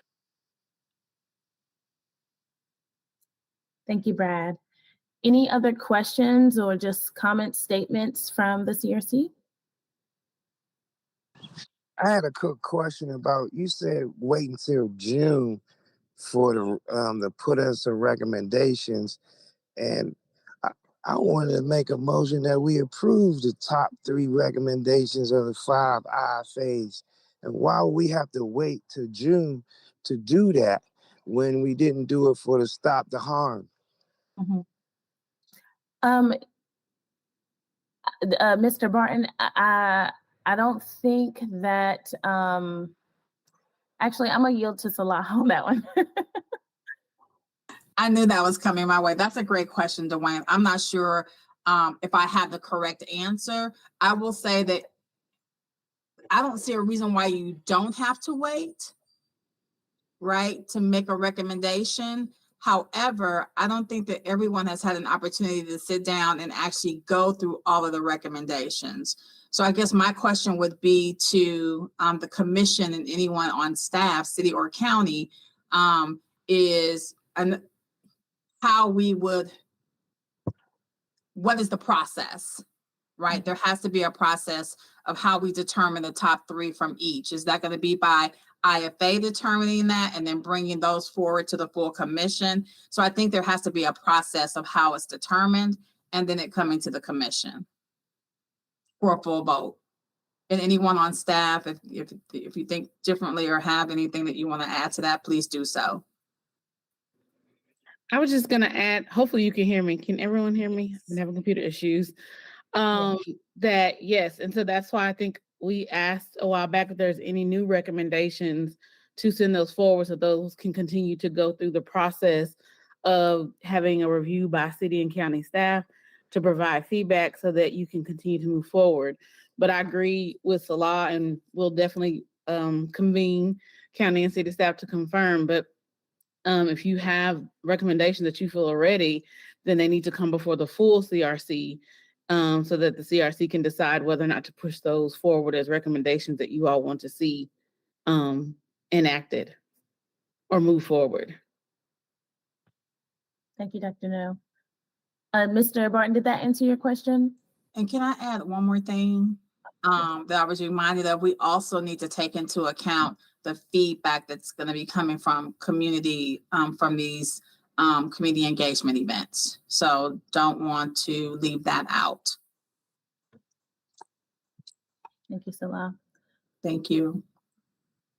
Thank you, Brad. Any other questions or just comment statements from the CRC? I had a quick question about, you said wait until June for the to put us some recommendations, and I wanted to make a motion that we approve the top 3 recommendations of the 5 IFAs. And why we have to wait till June to do that when we didn't do it for the Stop the Harm? Mr. Barton, I don't think that, actually, I'm gonna yield to Salah on that one. I knew that was coming my way. That's a great question, Dwayne. I'm not sure if I have the correct answer. I will say that I don't see a reason why you don't have to wait, right, to make a recommendation. However, I don't think that everyone has had an opportunity to sit down and actually go through all of the recommendations. So I guess my question would be to the commission and anyone on staff, city or county, is how we would, what is the process, right? There has to be a process of how we determine the top 3 from each. Is that going to be by IFA determining that and then bringing those forward to the full commission? So I think there has to be a process of how it's determined and then it coming to the commission for a full vote. And anyone on staff, if you think differently or have anything that you want to add to that, please do so. I was just gonna add, hopefully you can hear me. Can everyone hear me? I've been having computer issues. That yes, and so that's why I think we asked a while back if there's any new recommendations to send those forward so those can continue to go through the process of having a review by city and county staff to provide feedback so that you can continue to move forward. But I agree with Salah, and we'll definitely convene county and city staff to confirm. But if you have recommendations that you feel are ready, then they need to come before the full CRC so that the CRC can decide whether or not to push those forward as recommendations that you all want to see enacted or move forward. Thank you, Dr. No. Mr. Barton, did that answer your question? And can I add one more thing that I was reminded of? We also need to take into account the feedback that's going to be coming from community, from these community engagement events. So don't want to leave that out. Thank you, Salah. Thank you.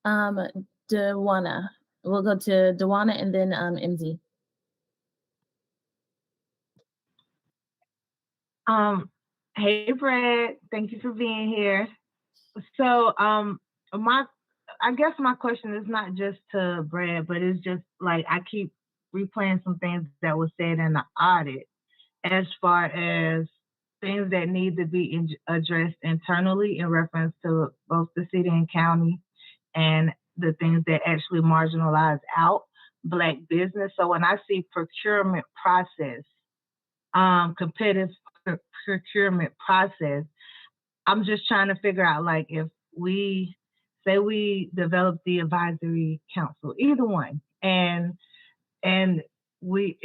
Dewana. We'll go to Dewana and then MZ. Hey, Brad. Thank you for being here. So, I guess my question is not just to Brad, but it's just like I keep replaying some things that were said in the audit as far as things that need to be addressed internally in reference to both the city and county, and the things that actually marginalize out Black business. So when I see procurement process, competitive procurement process, I'm just trying to figure out, like, if we say we develop the advisory council, either one, and we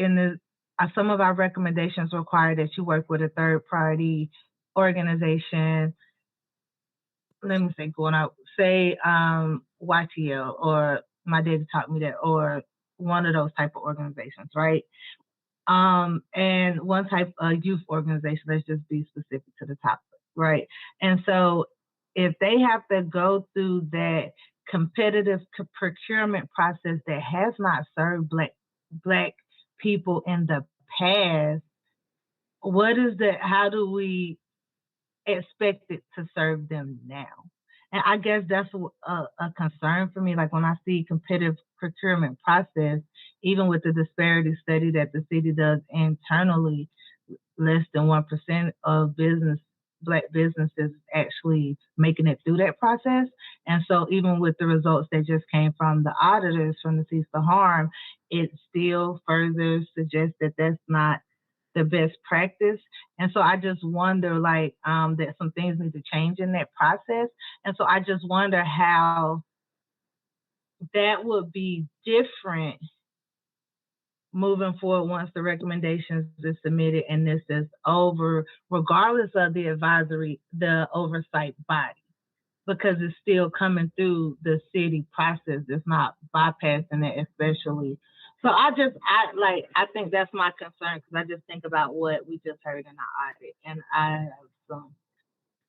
some of our recommendations require that you work with a third party organization. Let me say, going out, say YTL or My Data Taught Me That, or one of those type of organizations, right? And one type of youth organization, let's just be specific to the topic, right? And so if they have to go through that competitive procurement process that has not served Black people in the past, how do we expect it to serve them now? And I guess that's a concern for me. Like when I see competitive procurement process, even with the disparity study that the city does internally, less than 1% of Black businesses actually making it through that process. And so even with the results that just came from the auditors from the Cease the Harm, it still further suggests that that's not the best practice. And so I just wonder, like, that some things need to change in that process. And so I just wonder how that would be different moving forward once the recommendations are submitted and this is over, regardless of the oversight body. because it's still coming through the city process. It's not bypassing it, especially. So I think that's my concern, because I just think about what we just heard in the audit, and I have some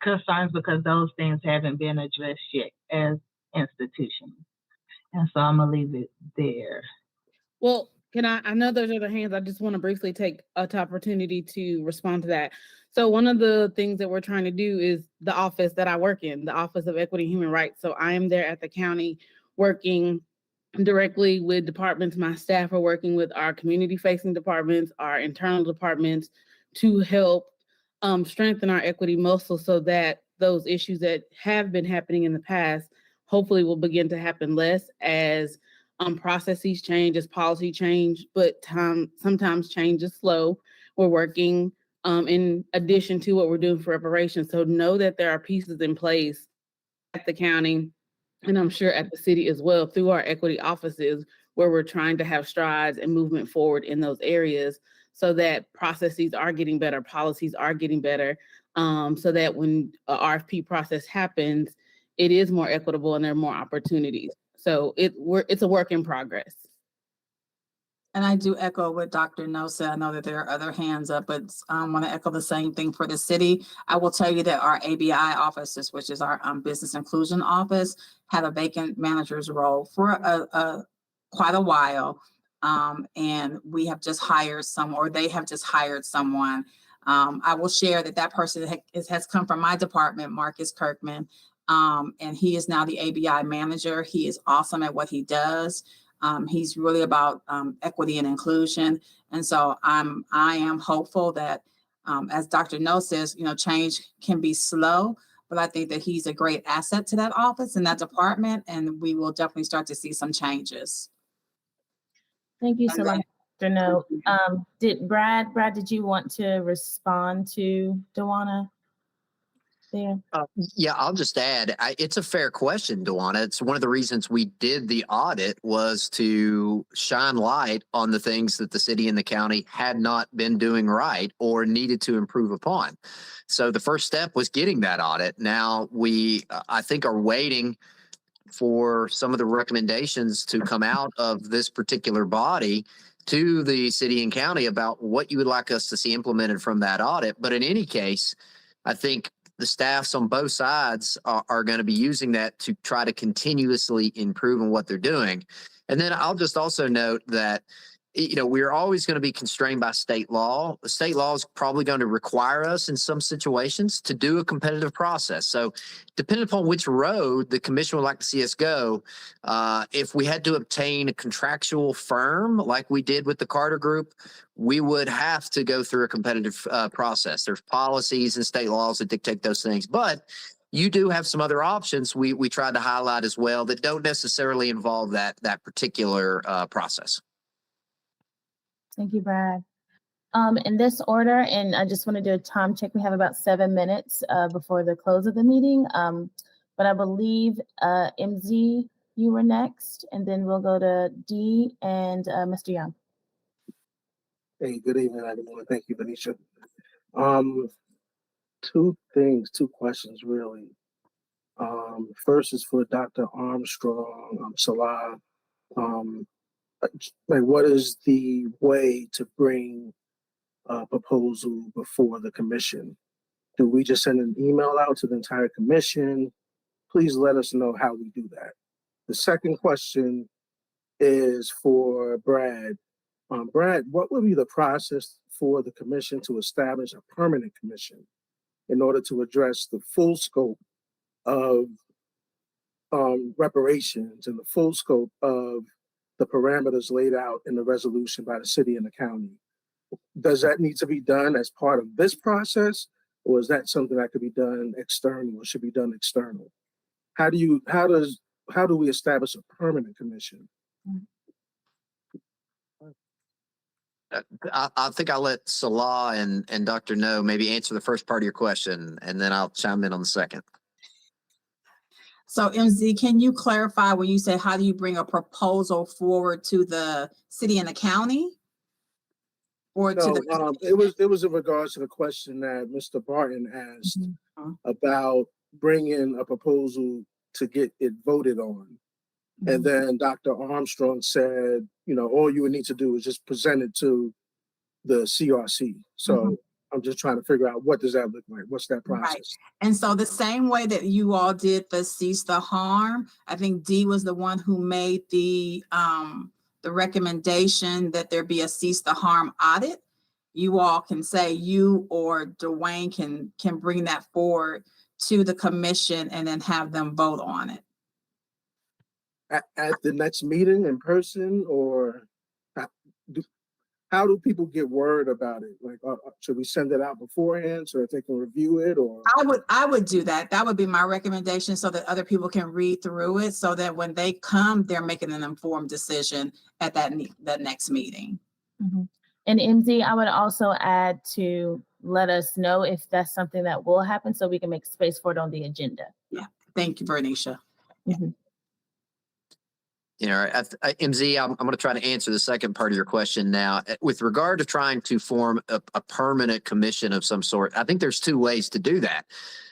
concerns because those things haven't been addressed yet as institutions. And so I'm gonna leave it there. Well, I know there's other hands. I just want to briefly take an opportunity to respond to that. So one of the things that we're trying to do is the office that I work in, the Office of Equity and Human Rights. So I am there at the county working directly with departments. My staff are working with our community facing departments, our internal departments, to help strengthen our equity muscle so that those issues that have been happening in the past hopefully will begin to happen less as processes change, as policy change, but sometimes change is slow. We're working in addition to what we're doing for reparations. So know that there are pieces in place at the county, and I'm sure at the city as well, through our equity offices, where we're trying to have strides and movement forward in those areas so that processes are getting better, policies are getting better, so that when a RFP process happens, it is more equitable and there are more opportunities. So it's a work in progress. And I do echo what Dr. No said. I know that there are other hands up, but I want to echo the same thing for the city. I will tell you that our ABI offices, which is our business inclusion office, had a vacant manager's role for quite a while. And we have just hired they have just hired someone. I will share that person has come from my department, Marcus Kirkman, and he is now the ABI manager. He is awesome at what he does. He's really about equity and inclusion. And so I am hopeful that, as Dr. No says, change can be slow, but I think that he's a great asset to that office and that department, and we will definitely start to see some changes. Thank you so much, Dr. No. Did Brad, did you want to respond to Dawana there? Yeah, I'll just add, it's a fair question, Dawana. It's one of the reasons we did the audit was to shine light on the things that the city and the county had not been doing right or needed to improve upon. So the first step was getting that audit. Now we, I think, are waiting for some of the recommendations to come out of this particular body to the city and county about what you would like us to see implemented from that audit. But in any case, I think the staffs on both sides are going to be using that to try to continuously improve on what they're doing. And then I'll just also note that, we're always going to be constrained by state law. The state law is probably going to require us in some situations to do a competitive process. So depending upon which road the commission would like to see us go, if we had to obtain a contractual firm like we did with the Carter Group, we would have to go through a competitive process. There's policies and state laws that dictate those things, but you do have some other options we tried to highlight as well that don't necessarily involve that particular process. Thank you, Brad. In this order, and I just want to do a time check. We have about 7 minutes before the close of the meeting. But I believe MZ, you were next, and then we'll go to D and Mr. Young. Hey, good evening, everyone. Thank you, Benicia. Two questions, really. First is for Dr. Armstrong, Salah. What is the way to bring a proposal before the commission? Do we just send an email out to the entire commission? Please let us know how we do that. The second question is for Brad. Brad, what would be the process for the commission to establish a permanent commission in order to address the full scope of reparations and the full scope of the parameters laid out in the resolution by the city and the county? Does that need to be done as part of this process, or is that something that could be done external or should be done external? How do we establish a permanent commission? I think I'll let Salah and Dr. No maybe answer the first part of your question, and then I'll chime in on the second. So MZ, can you clarify when you say how do you bring a proposal forward to the city and the county? Or No, to the it was in regards to the question that Mr. Barton asked about bring in a proposal to get it voted on. And then Dr. Armstrong said, you know, all you would need to do is just present it to the CRC. So I'm just trying to figure out, what does that look like? What's that process? Right. And so the same way that you all did the cease the harm, I think Dee was the one who made the recommendation that there be a cease the harm audit. You all can say, you or Dwayne can bring that forward to the commission and then have them vote on it. At the next meeting in person, or how do people get word about it? Like, should we send it out beforehand so that they can review it? Or I would do that. That would be my recommendation, so that other people can read through it, so that when they come, they're making an informed decision at that next meeting. And MZ, I would also add to let us know if that's something that will happen, so we can make space for it on the agenda. Yeah, thank you, Bernicia. You know, MZ, I'm going to try to answer the second part of your question now. With regard to trying to form a permanent commission of some sort, I think there's two ways to do that.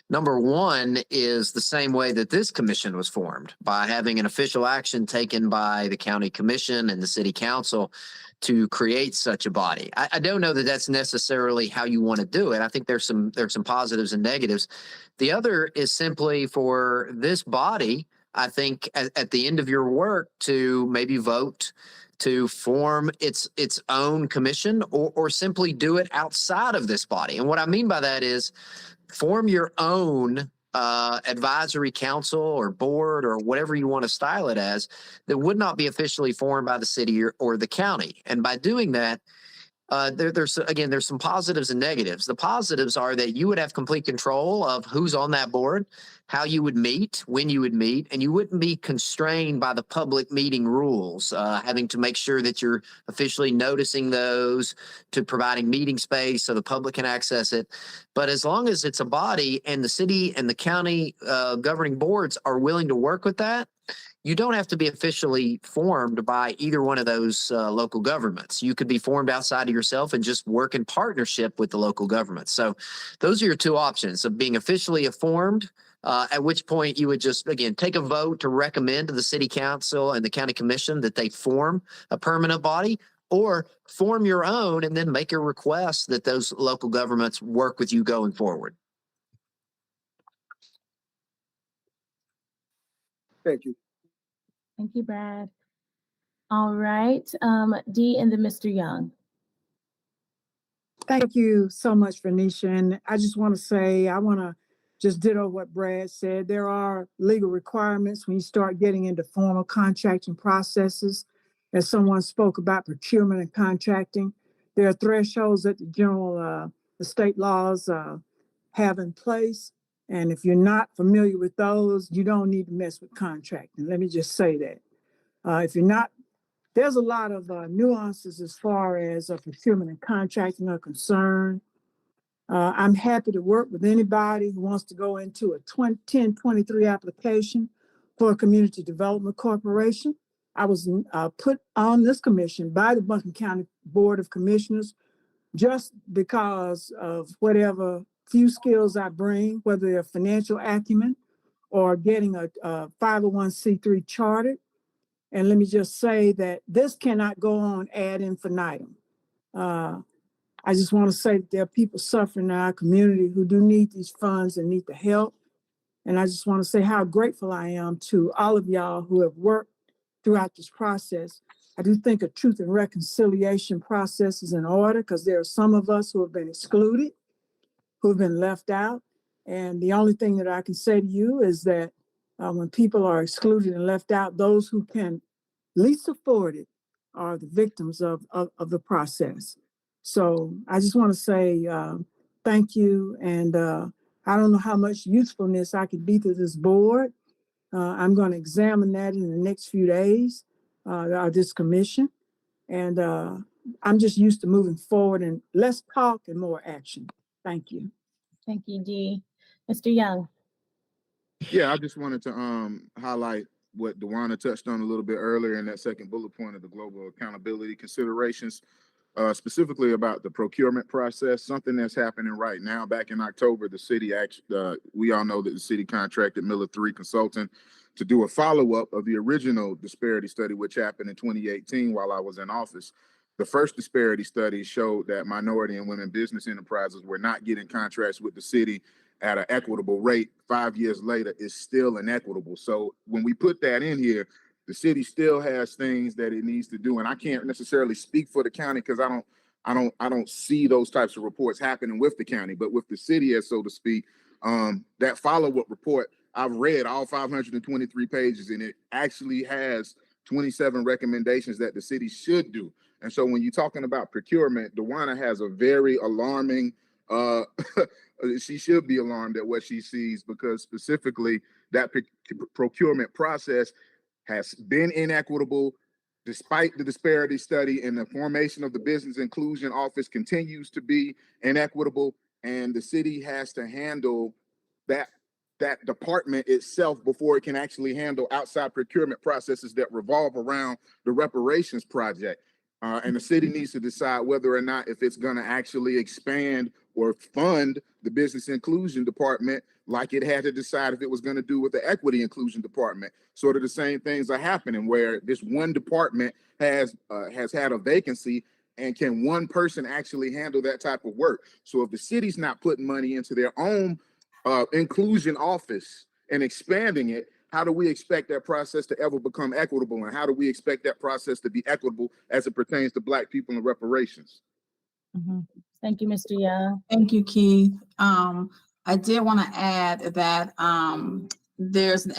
Number one is the same way that this commission was formed, by having an official action taken by the county commission and the city council to create such a body. I don't know that that's necessarily how you want to do it. I think there's some positives and negatives. The other is simply for this body, I think, at the end of your work, to maybe vote to form its own commission, or simply do it outside of this body. And what I mean by that is form your own advisory council or board, or whatever you want to style it as, that would not be officially formed by the city or the county. And by doing that, there's some positives and negatives. The positives are that you would have complete control of who's on that board, how you would meet, when you would meet, and you wouldn't be constrained by the public meeting rules, having to make sure that you're officially noticing those, to providing meeting space so the public can access it. But as long as it's a body and the city and the county governing boards are willing to work with that, you don't have to be officially formed by either one of those local governments. You could be formed outside of yourself and just work in partnership with the local government. So those are your two options of being officially formed, at which point you would just, again, take a vote to recommend to the city council and the county commission that they form a permanent body, or form your own and then make a request that those local governments work with you going forward. Thank you. Thank you, Brad. All right, Dee and then Mr. Young. Thank you so much, Venetia. And I just want to say, I want to just ditto what Brad said. There are legal requirements when you start getting into formal contracting processes. As someone spoke about procurement and contracting, there are thresholds that the state laws have in place. And if you're not familiar with those, you don't need to mess with contracting. Let me just say that. If you're not, there's a lot of nuances as far as procurement and contracting are concerned. I'm happy to work with anybody who wants to go into a 1023 application for a community development corporation. I was put on this commission by the Buncombe County Board of Commissioners just because of whatever few skills I bring, whether they're financial acumen or getting a 501c3 chartered. And let me just say that this cannot go on ad infinitum. I just want to say that there are people suffering in our community who do need these funds and need the help. And I just want to say how grateful I am to all of y'all who have worked throughout this process. I do think a truth and reconciliation process is in order, because there are some of us who have been excluded, who have been left out. And the only thing that I can say to you is that when people are excluded and left out, those who can least afford it are the victims of the process. So I just want to say thank you. And I don't know how much usefulness I could be to this board. I'm going to examine that in the next few days, this commission. And I'm just used to moving forward and less talk and more action. Thank you. Thank you, Dee. Mr. Young. Yeah, I just wanted to highlight what Dewana touched on a little bit earlier in that second bullet point of the global accountability considerations. specifically about the procurement process, something that's happening right now. Back in October, the city actually, we all know that the city contracted Miller 3 Consulting to do a follow-up of the original disparity study, which happened in 2018 while I was in office. The first disparity study showed that minority and women business enterprises were not getting contracts with the city at an equitable rate. 5 years later, it's still inequitable. So when we put that in here, the city still has things that it needs to do. And I can't necessarily speak for the county because I don't see those types of reports happening with the county, but with the city, as so to speak, that follow-up report, I've read all 523 pages, and it actually has 27 recommendations that the city should do. And so when you're talking about procurement, DeWanna has a very alarming, she should be alarmed at what she sees, because specifically that procurement process has been inequitable. Despite the disparity study, and the formation of the business inclusion office continues to be inequitable, and the city has to handle that department itself before it can actually handle outside procurement processes that revolve around the reparations project. And the city needs to decide whether or not if it's going to actually expand or fund the business inclusion department, like it had to decide if it was going to do with the equity inclusion department. Sort of the same things are happening where this one department has had a vacancy, and can one person actually handle that type of work? So if the city's not putting money into their own inclusion office and expanding it, how do we expect that process to ever become equitable? And how do we expect that process to be equitable as it pertains to Black people and reparations? Mm-hmm. Thank you, Mr. Young. Thank you, Keith. I did want to add that there's an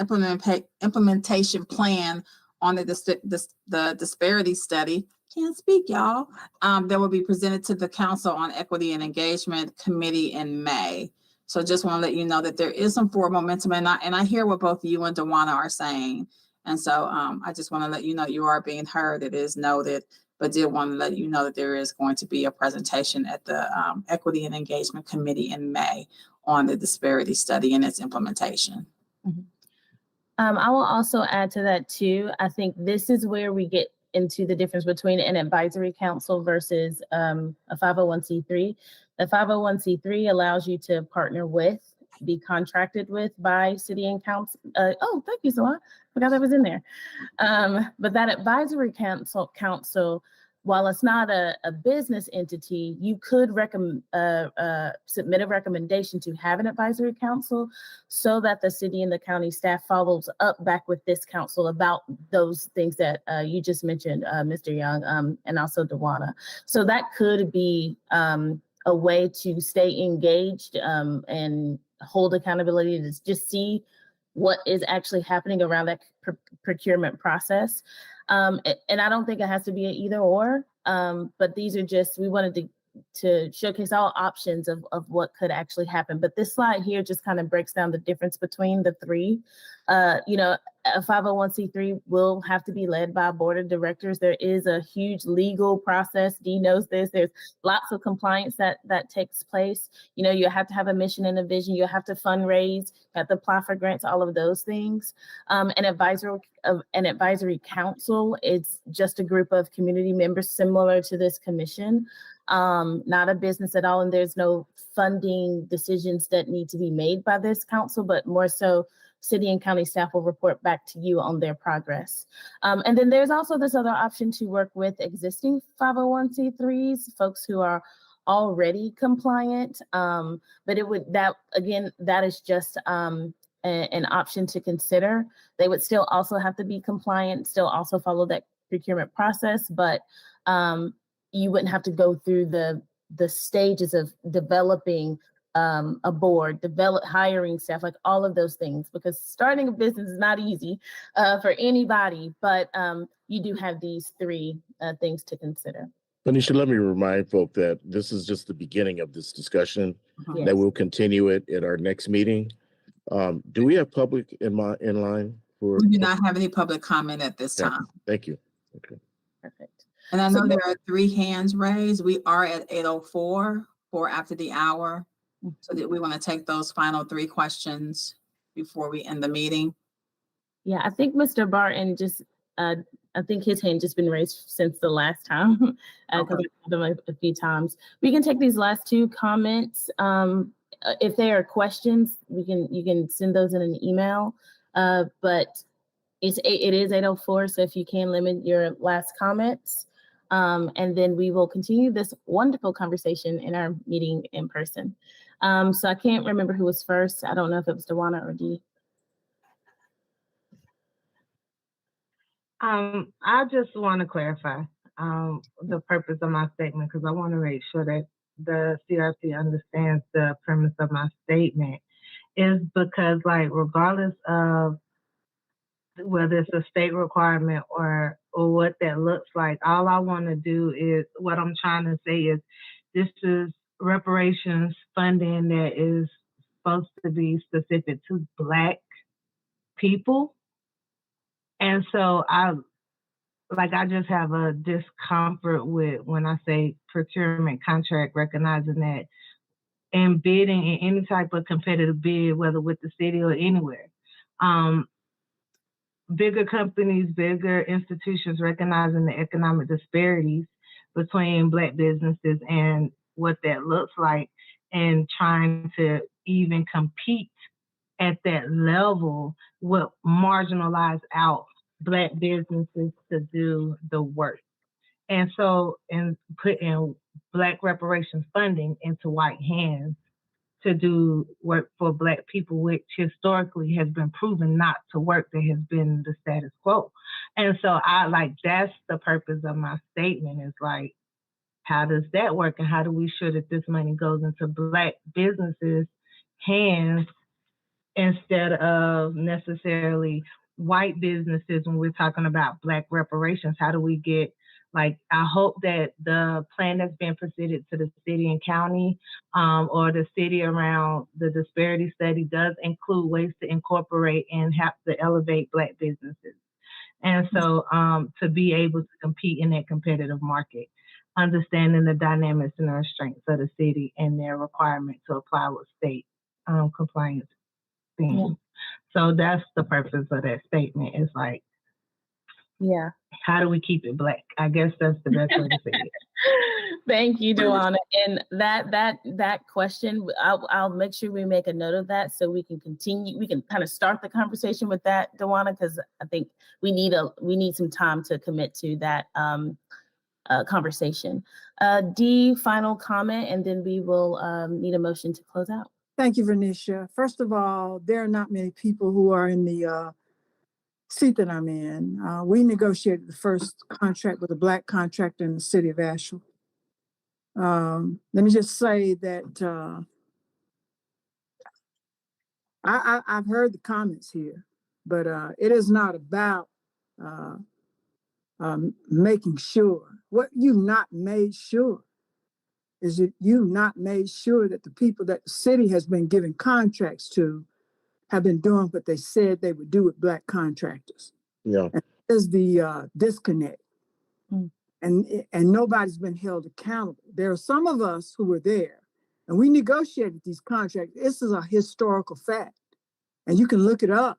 implementation plan on the disparity study. Can't speak, y'all. That will be presented to the Council on Equity and Engagement Committee in May. So just want to let you know that there is some forward momentum, and I hear what both you and DeWanna are saying. And so I just want to let you know you are being heard. It is noted, but did want to let you know that there is going to be a presentation at the Equity and Engagement Committee in May on the disparity study and its implementation. Mm-hmm. I will also add to that too. I think this is where we get into the difference between an advisory council versus a 501c3. The 501c3 allows you to partner with, be contracted with by city and council. Oh, thank you, Zoa. Forgot that was in there. But that advisory council, while it's not a business entity, you could submit a recommendation to have an advisory council so that the city and the county staff follows up back with this council about those things that you just mentioned, Mr. Young, and also DeWanna. So that could be a way to stay engaged and hold accountability, to just see what is actually happening around that procurement process. And I don't think it has to be an either or, but these are just, we wanted to showcase all options of what could actually happen. But this slide here just kind of breaks down the difference between the three. A 501c3 will have to be led by a board of directors. There is a huge legal process. Dee knows this. There's lots of compliance that takes place. You have to have a mission and a vision. You have to fundraise, you have to apply for grants, all of those things. An advisory council, it's just a group of community members similar to this commission, not a business at all. And there's no funding decisions that need to be made by this council, but more so city and county staff will report back to you on their progress. And then there's also this other option to work with existing 501c3s, folks who are already compliant. But that is just an option to consider. They would still also have to be compliant, still also follow that procurement process, but you wouldn't have to go through the stages of developing a board, hiring staff, like all of those things, because starting a business is not easy for anybody, but you do have these three things to consider. Anisha, let me remind folk that this is just the beginning of this discussion, Yes. that we'll continue it at our next meeting. Do we have public in line for? We do not have any public comment at this time. Thank you. Okay. Perfect. And I know there are 3 hands raised. We are at 8:04 for after the hour. So that we want to take those final 3 questions before we end the meeting. Yeah, I think Mr. Barton just I think his hand just been raised since the last time, because I called him a few times. We can take these last two comments. If there are questions, you can send those in an email. But it is 8:04, so if you can limit your last comments, and then we will continue this wonderful conversation in our meeting in person. So I can't remember who was first. I don't know if it was Dewana or Dee. I just want to clarify the purpose of my statement, because I want to make sure that the CRC understands the premise of my statement, is because, like, regardless of whether it's a state requirement or what that looks like, all I want to do is, what I'm trying to say is, this is reparations funding that is supposed to be specific to Black people. And so I just have a discomfort with when I say procurement contract, recognizing that in bidding in any type of competitive bid, whether with the city or anywhere, bigger companies, bigger institutions recognizing the economic disparities between Black businesses and what that looks like, and trying to even compete at that level will marginalize out Black businesses to do the work. And so, and putting Black reparations funding into white hands to do work for Black people, which historically has been proven not to work, that has been the status quo. And so that's the purpose of my statement, is like, how does that work? And how do we ensure that this money goes into Black businesses' hands instead of necessarily white businesses when we're talking about Black reparations? How do we get, I hope that the plan that's been presented to the city and county, or the city around the disparity study, does include ways to incorporate and have to elevate Black businesses. And so to be able to compete in that competitive market, understanding the dynamics and the restraints of the city and their requirement to apply with state compliance things. Yeah. So that's the purpose of that statement, is like, yeah, how do we keep it Black? I guess that's the best way to say it. Thank you, Dewana. And that question, I'll make sure we make a note of that so we can continue. We can kind of start the conversation with that, Dewana, because I think we need some time to commit to that conversation. Dee, final comment, and then we will need a motion to close out. Thank you, Vernicia. First of all, there are not many people who are in the seat that I'm in. We negotiated the first contract with a Black contractor in the city of Asheville. Let me just say that I've heard the comments here, but it is not about making sure. What you've not made sure is that you've not made sure that the people that the city has been giving contracts to have been doing what they said they would do with Black contractors. Yeah. And there's the disconnect. And nobody's been held accountable. There are some of us who were there, and we negotiated these contracts. This is a historical fact, and you can look it up,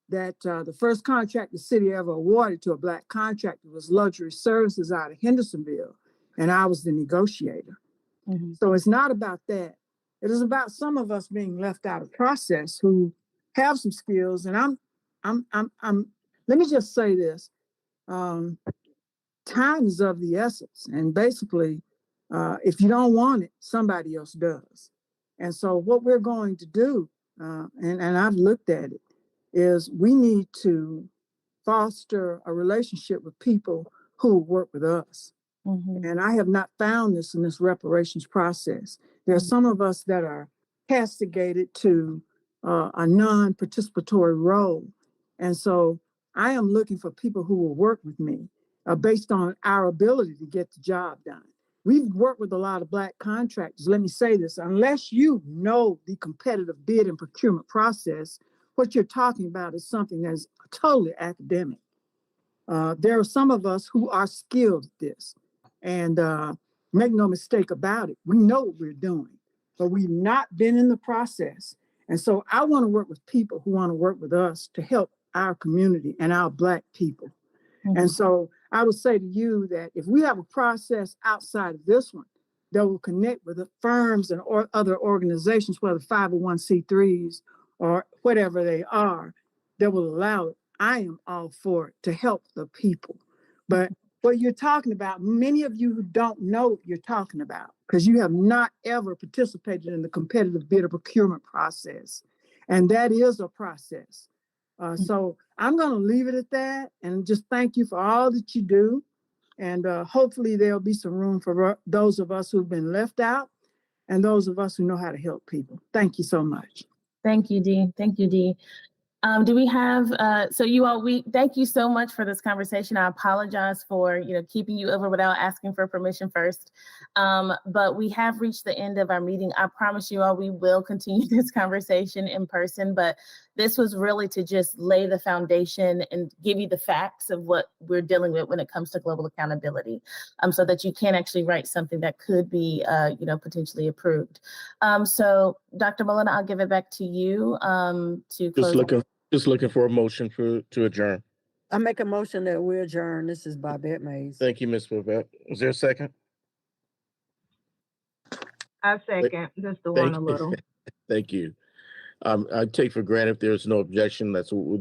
that the first contract the city ever awarded to a Black contractor was Luxury Services out of Hendersonville, and I was the negotiator. Mm-hmm. So it's not about that. It is about some of us being left out of process who have some skills. And I'm let me just say this. Time is of the essence. And basically, if you don't want it, somebody else does. And so what we're going to do, and I've looked at it, is we need to foster a relationship with people who work with us. Mm-hmm. And I have not found this in this reparations process. There are some of us that are castigated to a non-participatory role. And so I am looking for people who will work with me based on our ability to get the job done. We've worked with a lot of Black contractors. Let me say this, unless you know the competitive bid and procurement process, what you're talking about is something that is totally academic. There are some of us who are skilled at this. And make no mistake about it, we know what we're doing, but we've not been in the process. And so I want to work with people who want to work with us to help our community and our Black people. And so I would say to you that if we have a process outside of this one that will connect with the firms and or other organizations, whether 501c3s or whatever they are, that will allow it, I am all for it to help the people. But what you're talking about, many of you who don't know what you're talking about, because you have not ever participated in the competitive bidder procurement process. And that is a process. So I'm going to leave it at that and just thank you for all that you do. And hopefully there'll be some room for those of us who've been left out and those of us who know how to help people. Thank you so much. Thank you, Dee. Thank you, Dee. Do we have, so you all, we thank you so much for this conversation. I apologize for, keeping you over without asking for permission first. But we have reached the end of our meeting. I promise you all, we will continue this conversation in person, but this was really to just lay the foundation and give you the facts of what we're dealing with when it comes to global accountability, so that you can actually write something that could be, potentially approved. So Dr. Molina, I'll give it back to you to close. Just looking for a motion to adjourn. I make a motion that we adjourn. This is Bobette Mays. Thank you, Ms. Babette. Is there a second? I second. Just the one a little. Thank you. I take for granted if there's no objection, that's what we'll